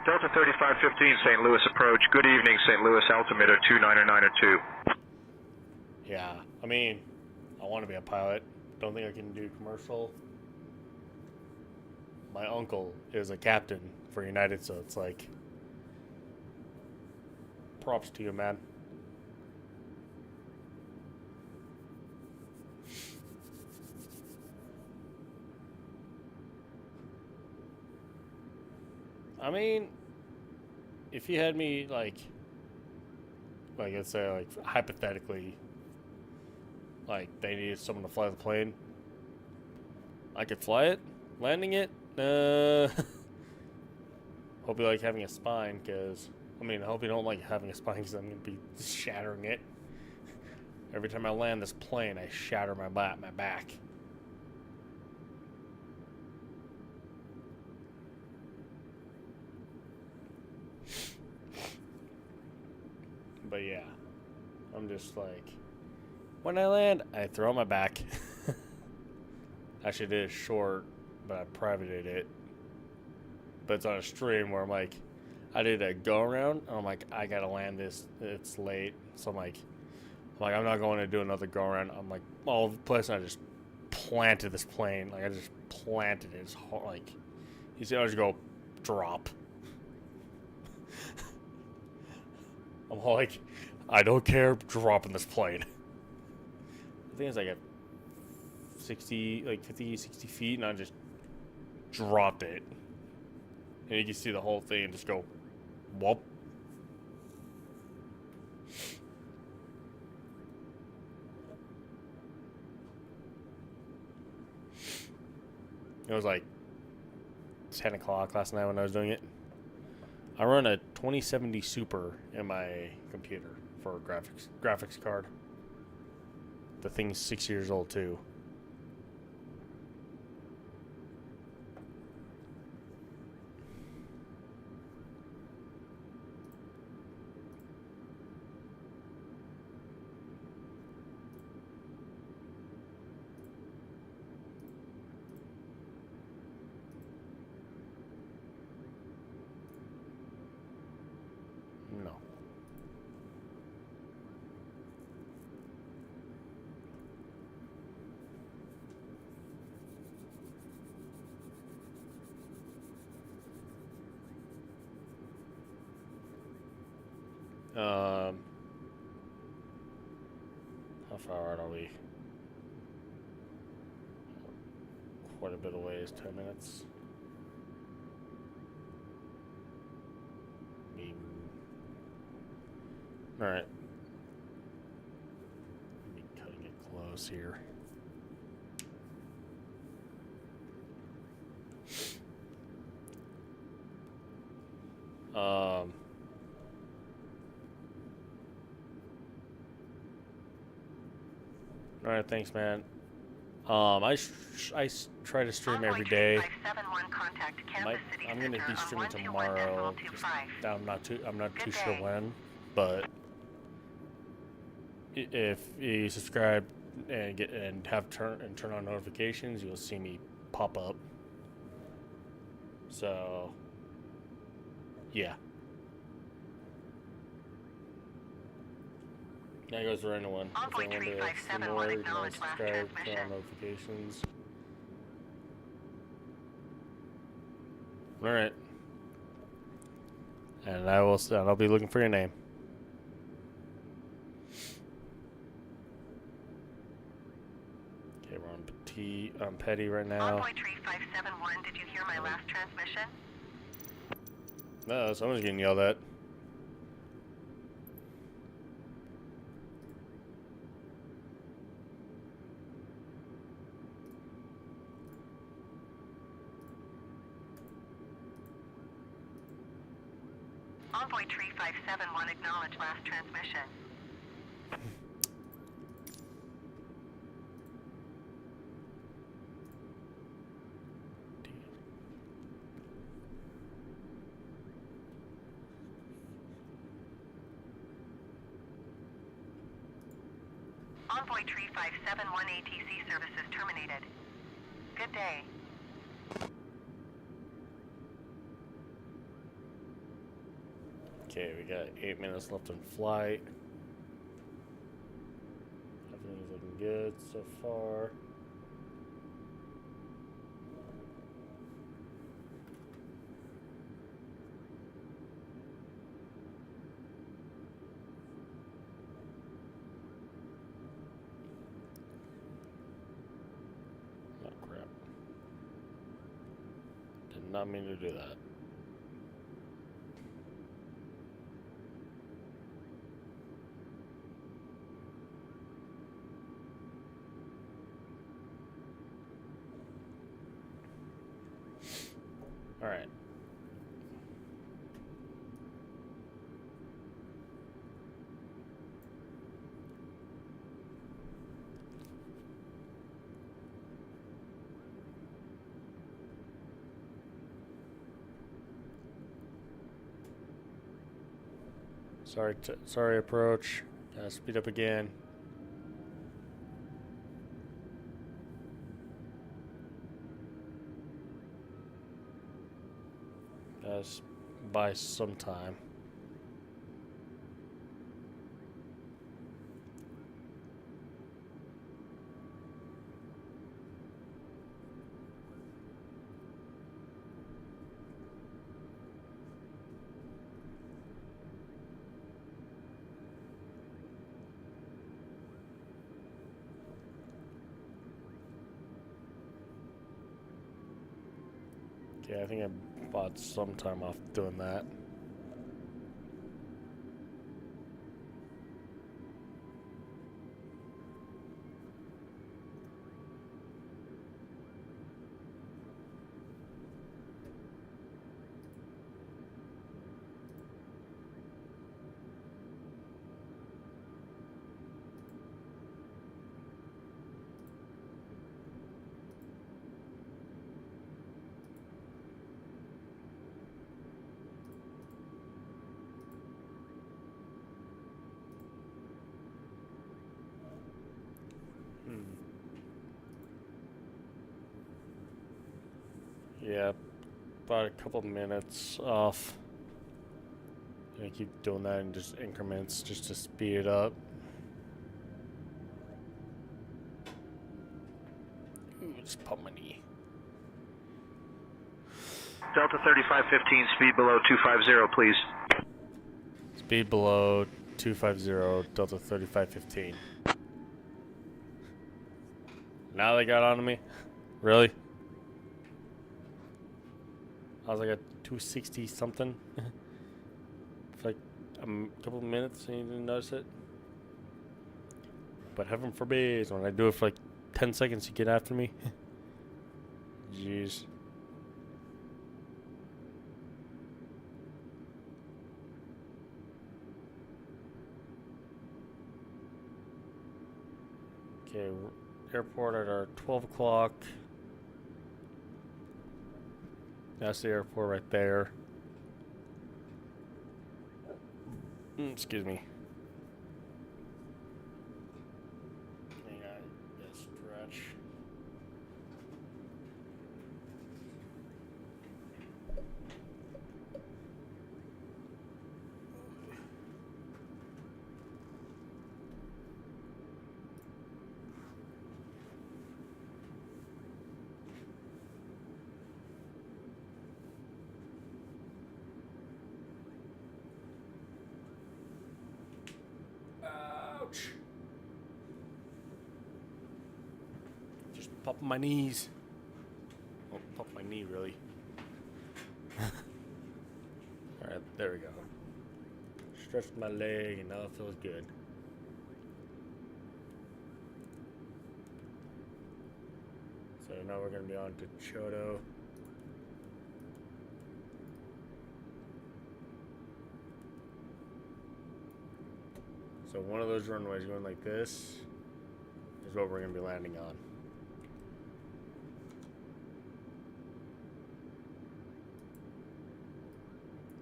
Delta 3515, St. Louis approach. Good evening, St. Louis, altimeter 29902.
Yeah, I mean, I want to be a pilot. Don't think I can do commercial. My uncle is a captain for United, so it's like, props to you, man. I mean, if you had me, like let's say, like, hypothetically, like, they needed someone to fly the plane, I could fly it, landing it, hope you like having a spine, because, I mean, I hope you don't like having a spine, because I'm going to be shattering it. Every time I land this plane, I shatter my back. But yeah, I'm just like, when I land, I throw my back. Actually, did it short, but I privated it. But it's on a stream where I'm like, I did a go around, and I'm like, I gotta land this. It's late, so I'm like, I'm not going to do another go around. I'm like, all of the place, I just planted this plane. Like, I just planted it. It's hard, like, you see, I just go drop. I'm like, I don't care, dropping this plane. I think it's like at 50, 60 feet, and I just dropped it. And you can see the whole thing and just go, whoop. It was like 10 o'clock last night when I was doing it. I run a 2070 Super in my computer for a graphics card. The thing's 6 years old too. No. How far out are we? Quite a bit away is 10 minutes. Alright. Let me cutting it close here. Alright, thanks, man. I try to stream every day. I'm gonna be streaming tomorrow. I'm not too sure when, but if you subscribe and turn on notifications, you'll see me pop up. So yeah. That goes for anyone. If they want to see more, you can subscribe, turn on notifications. Alright. And I'll be looking for your name. Okay, we're on Petty right now.
Envoy 3571, did you hear my last transmission?
No, someone's getting yelled at.
Envoy 3571, acknowledge last transmission. Convoy Tree 571 ATC services terminated. Good day.
Okay, we got 8 minutes left on flight. Everything's looking good so far. Oh crap. Did not mean to do that. All right. Sorry, approach. Gotta speed up again. Gotta buy some time. Okay, I think I bought some time off doing that. Yeah, about a couple minutes off. I keep doing that in just increments just to speed it up. Ooh, just pump my knee.
Delta 3515, speed below 250, please.
Speed below 250, Delta 3515. Now they got onto me? Really? I was like at 260 something for like a couple of minutes and you didn't notice it. But heaven forbid, when I do it for like 10 seconds, you get after me. Jeez. Okay, airport at our 12 o'clock. That's the airport right there. Excuse me. Hang on, gotta stretch. Ouch. Just popping my knees. Oh, pop my knee, really. Alright, there we go. Stretched my leg and now it feels good. So now we're going to be on to Chodo. So one of those runways going like this is what we're going to be landing on.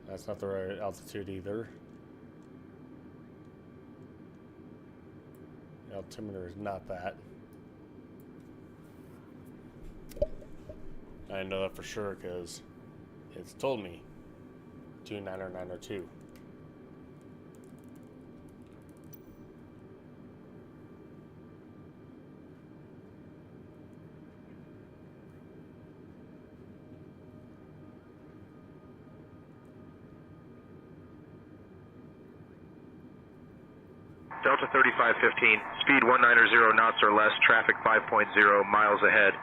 That's not the right altitude either. altimeter is not that. I know that for sure because it's told me 290-902.
Delta 3515, speed 190 knots or less, traffic 5.0 miles ahead.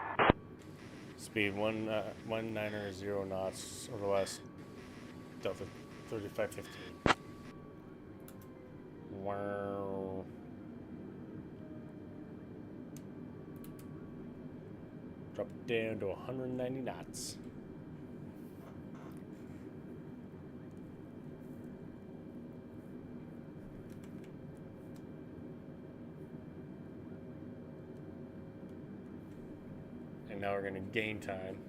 Speed 190 knots or less. Delta 3515. Wow. Drop down to 190 knots. And now we're going to gain time.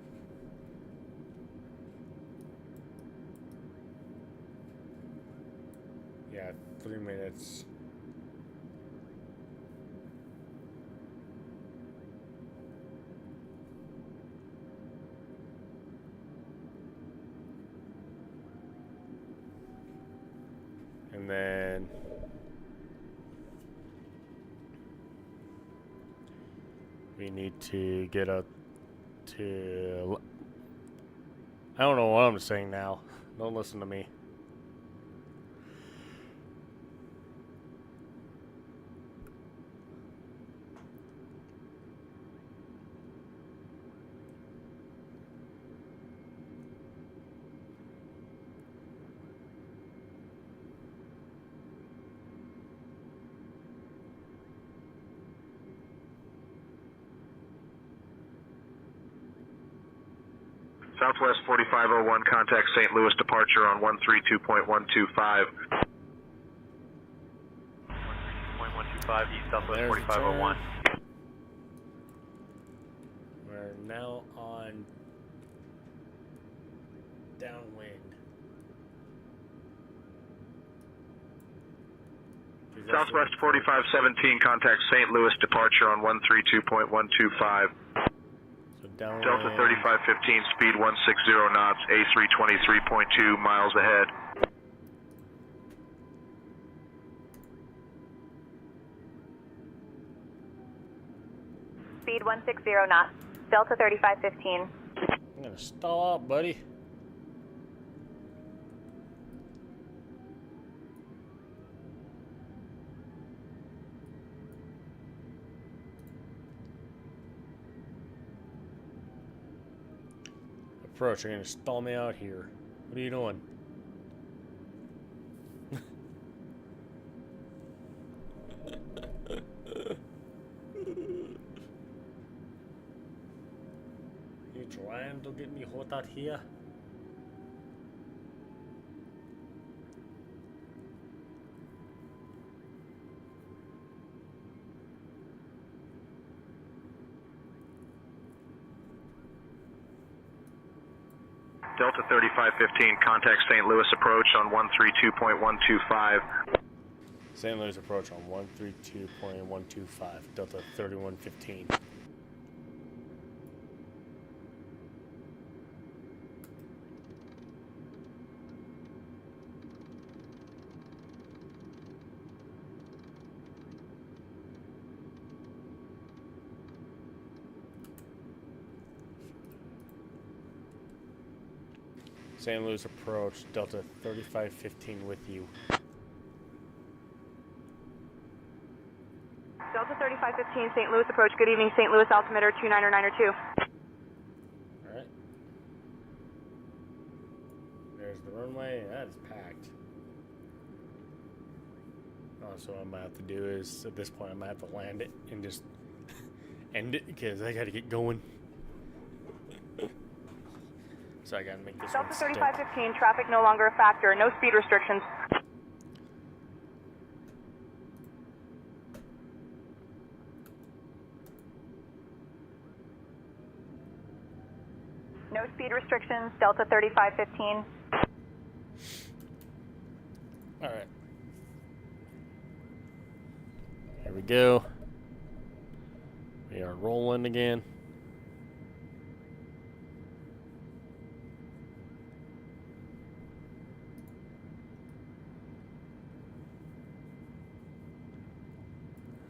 Yeah, 3 minutes. And then we need to get up to, I don't know what I'm saying now. Don't listen to me.
Southwest 4501, contact St. Louis departure on 132.125.
132.125, east Southwest 4501.
We're now on downwind.
Southwest 4517, contact St. Louis departure on 132.125.
Downwind.
Delta 3515, speed 160 knots, A323.2 miles ahead.
Speed 160 knots, Delta 3515.
I'm gonna stall out, buddy. Approach, you're gonna stall me out here. What are you doing? You trying to get me hot out here?
Delta 3515, contact St. Louis approach on 132.125.
St. Louis approach on 132.125, Delta 3115. St. Louis approach, Delta 3515 with you.
Delta 3515, St. Louis approach. Good evening, St. Louis, altimeter 290-902.
Alright. There's the runway. That is packed. So what I might have to do is, at this point, I might have to land it and just end it because I gotta get going. So I gotta make this
Delta
one stick.
3515, traffic no longer a factor. No speed restrictions. No speed restrictions, Delta 3515.
Alright. There we go. are rolling again.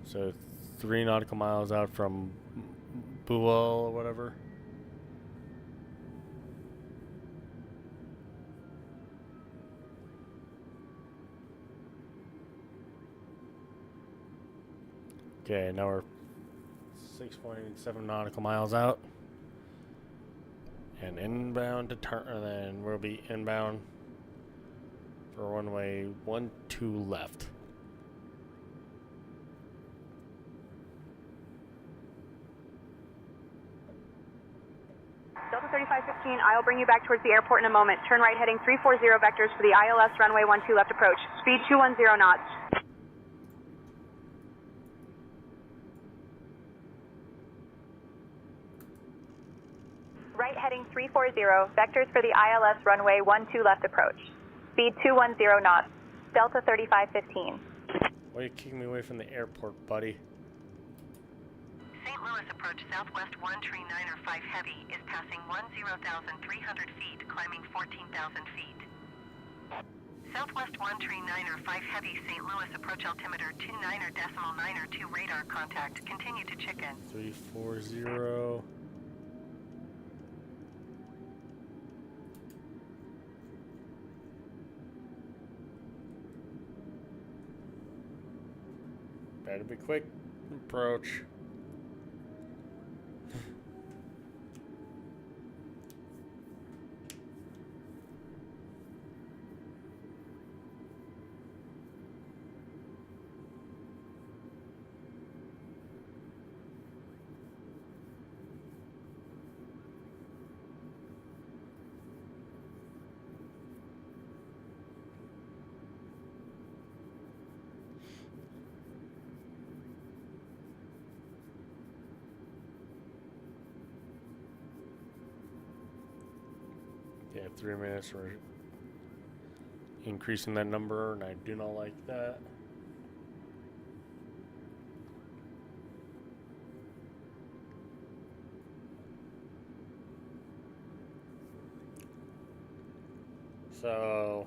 So 3 nautical miles out from Buell or whatever. Okay, now we're 6.7 nautical miles out. And inbound to turn, and then we'll be inbound for runway 12 left.
Delta 3515, I'll bring you back towards the airport in a moment. Turn right heading 340 vectors for the ILS runway 12 left approach. Speed 210 knots. Right heading 340, vectors for the ILS runway 12 left approach. Speed 210 knots. Delta 3515.
Why are you kicking me away from the airport, buddy?
St. Louis approach Southwest 139er 5 Heavy is passing 10,300 feet, climbing 14,000 feet. Southwest 139er 5 Heavy St. Louis approach altimeter 29er.9er2 radar contact. Continue to chicken.
340. Better be quick. Approach. Yeah, 3 minutes. We're increasing that number, and I do not like that. So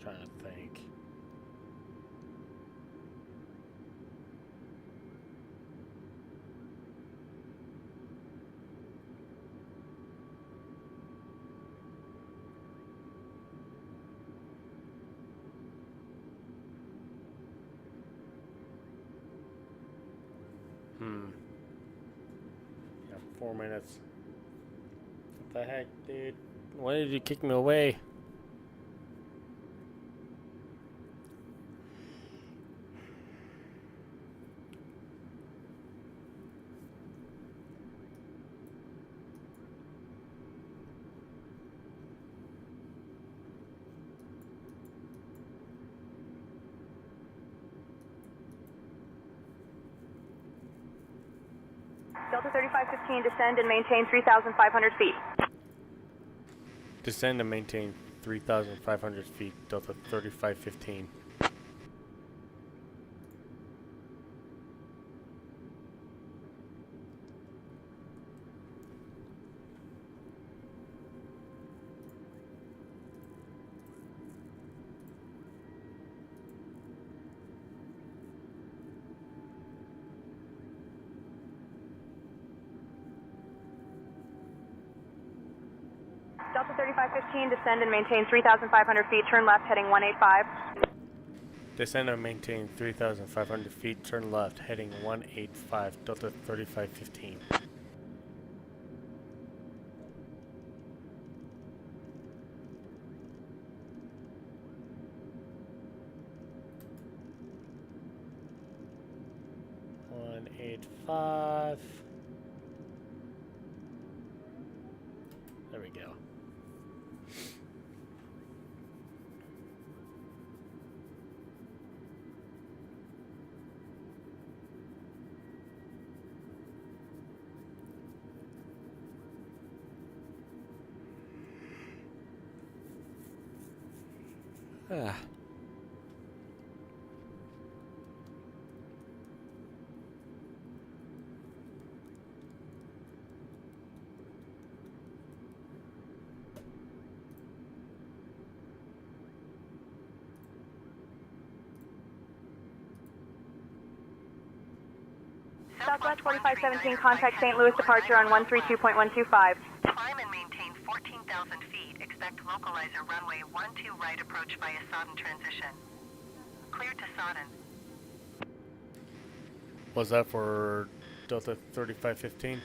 trying to think. Yeah, 4 minutes. What the heck, dude? Why did you kick me away?
Delta 3515, descend and maintain 3,500 feet.
Descend and maintain 3,500 feet, Delta 3515.
Delta 3515, descend and maintain 3,500 feet, turn left heading 185.
Descend and maintain 3,500 feet, turn left heading 185, Delta 3515. There we go. Ah.
Southwest 4517, contact St. Louis departure on 132.125.
Climb and maintain 14,000 feet. Expect localizer runway 12 right approach via Sodden transition. Clear to Sodden.
Was that for Delta 3515?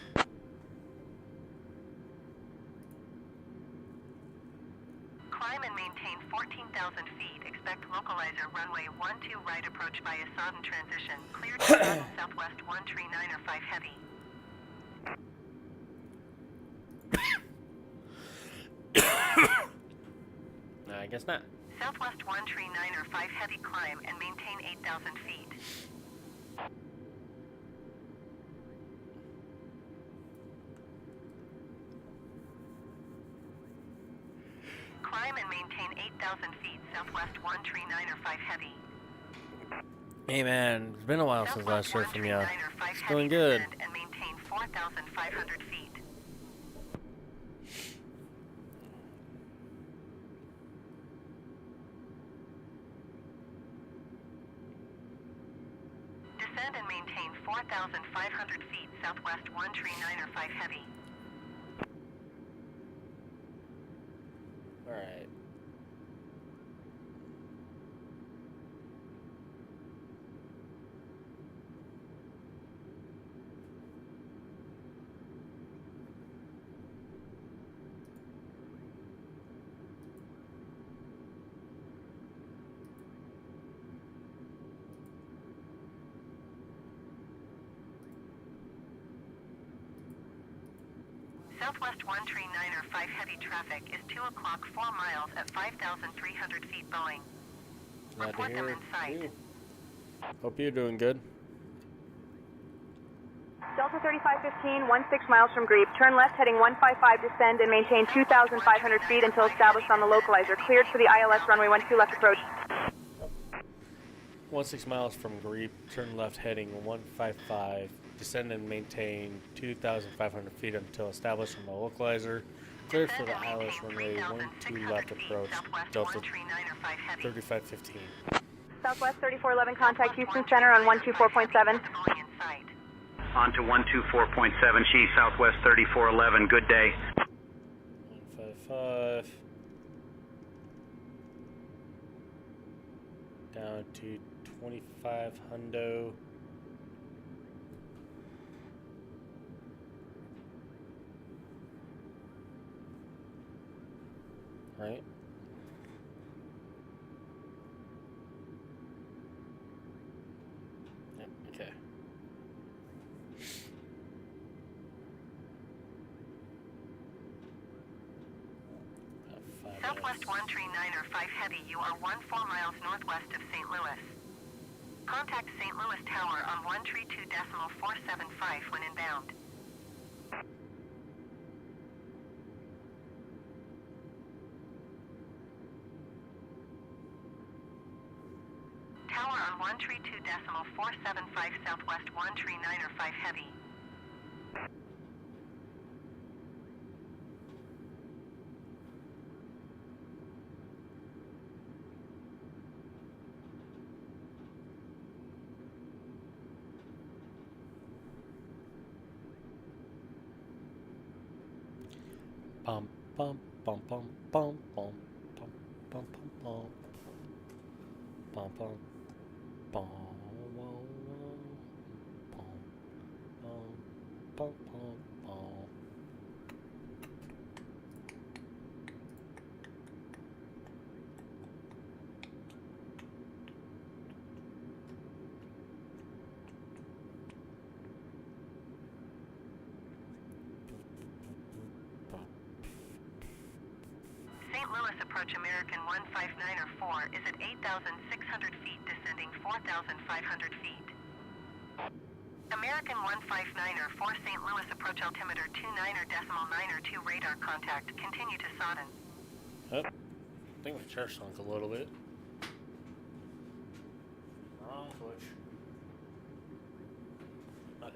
Climb and maintain 14,000 feet. Expect localizer runway 12 right approach via Sodden transition. Clear to Sodden, Southwest 13905 heavy.
I guess not.
Southwest 13905 heavy climb and maintain 8,000 feet. Climb and maintain 8,000 feet, Southwest 13905 heavy.
Hey man, it's been a while since I heard from you.
13905
It's
heavy
going good.
descend and maintain 4,500 feet. Descend and maintain 4,500 feet, Southwest 13905 heavy.
Alright.
Southwest 13905 heavy traffic is 2 o'clock 4 miles at 5,300 feet Boeing.
Glad to
Report them
hear
in sight.
it. Hope you're doing good.
Delta 3515, 16 miles from Grebe. Turn left heading 155, descend and maintain 2,500 feet until established on the localizer. Cleared for the ILS runway 12 left approach.
16 miles from Grebe, turn left heading 155, descend and maintain 2,500 feet until established on the localizer. Cleared for the ILS runway 12 left approach, Delta 3515.
Southwest 3411, contact Houston Center on 124.7.
On to 124.7, Chief, Southwest 3411. Good day.
155. Down to 25 hundo. Right. Yep, okay.
Southwest 13905 heavy, you are 14 miles northwest of St. Louis. Contact St. Louis Tower on 132.475 when inbound. Tower on 132.475 Southwest 13905 heavy.
Bum bum bum bum bum bum bum bum bum bum bum bum bum bum bum bum.
St. Louis approach American 15904 is at 8,600 feet, descending 4,500 feet. American 15904 St. Louis approach altimeter 29.902 radar contact. Continue to Sodden.
Oh, I think my chair sunk a little bit. Wrong switch. Okay.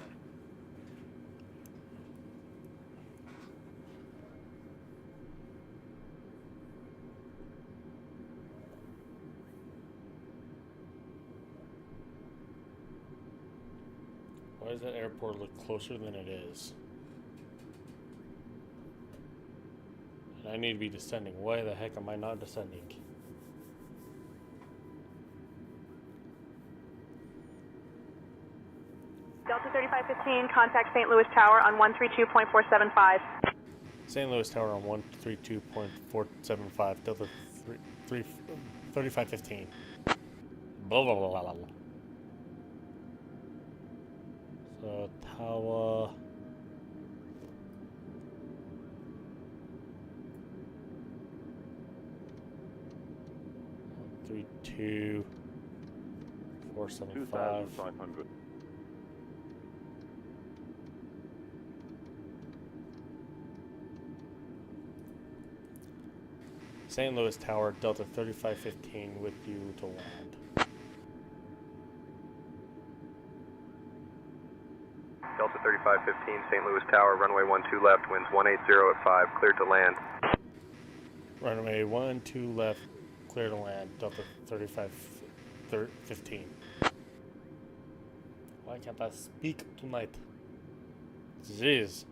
Why does that airport look closer than it is? And I need to be descending. Why the heck am I not descending?
Delta 3515, contact St. Louis Tower on 132.475.
St. Louis Tower on 132.475, Delta 3515. Blah, blah, blah, blah, blah. So, Tower... 132.475.
2,500.
St. Louis Tower, Delta 3515 with you to land.
Delta 3515, St. Louis Tower, runway 12 left, winds 180 at 5, cleared to land.
Runway 12 left, clear to land, Delta 3515. Why can't I speak tonight? Jeez.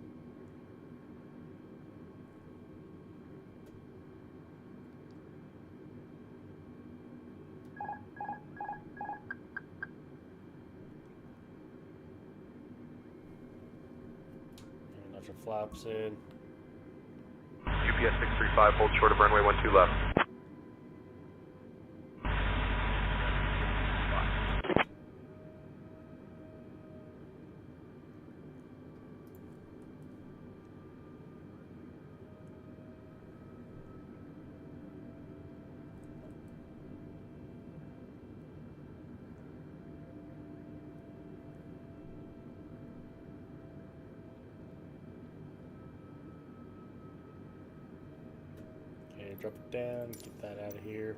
Let your flaps in.
UPS 635, hold short of runway 12 left.
Drop it down, get that out of here.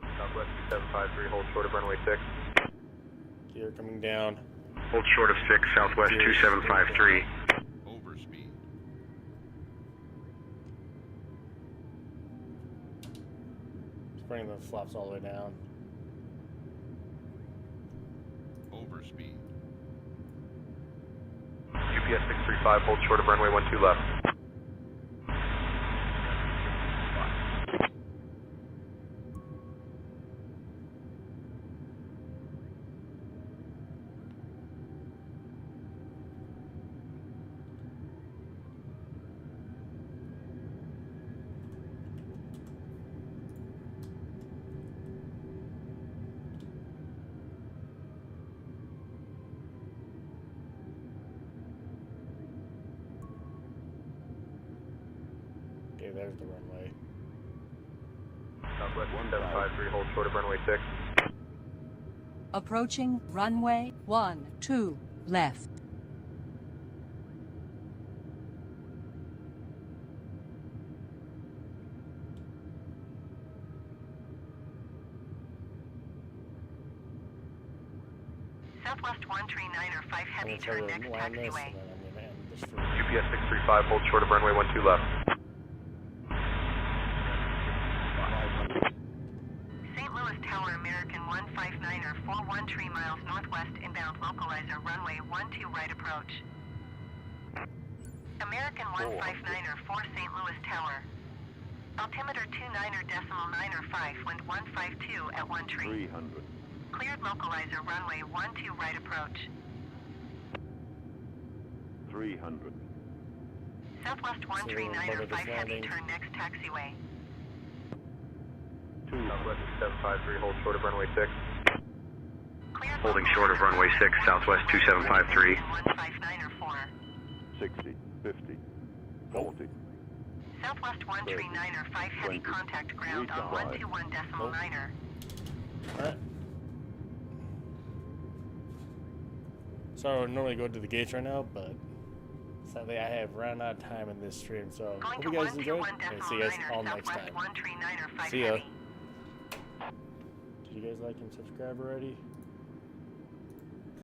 Southwest 2753, hold short of runway 6.
Gear coming down.
Hold short of 6, Southwest 2753.
Overspeed.
Just bring the flaps all the way down.
Overspeed.
UPS 635, hold short of runway 12 left.
Okay, there's the runway.
Southwest 1753, hold short of runway 6.
Approaching runway 12 left.
Southwest 139er 5 heavy, turn next taxiway.
UPS 635, hold short of runway 12 left.
St. Louis Tower, American 159er 41 miles northwest inbound localizer, runway 12 right approach. American 159er 4 St. Louis Tower. Altimeter 29.905, wind 152 at 1 tree.
300.
Cleared localizer, runway 12 right approach.
300.
Southwest 139er 5 heavy, turn next taxiway.
Southwest 753, hold short of runway 6.
Cleared
Holding short of runway 6, Southwest 2753.
159er 4.
60, 50, 40.
Southwest 139er 5 heavy, contact ground on 121.9er.
Alright. So I would normally go to the gates right now, but sadly I have run out of time in this stream, so hope you guys enjoyed, and see you guys all next time. See ya. you guys like and subscribe already?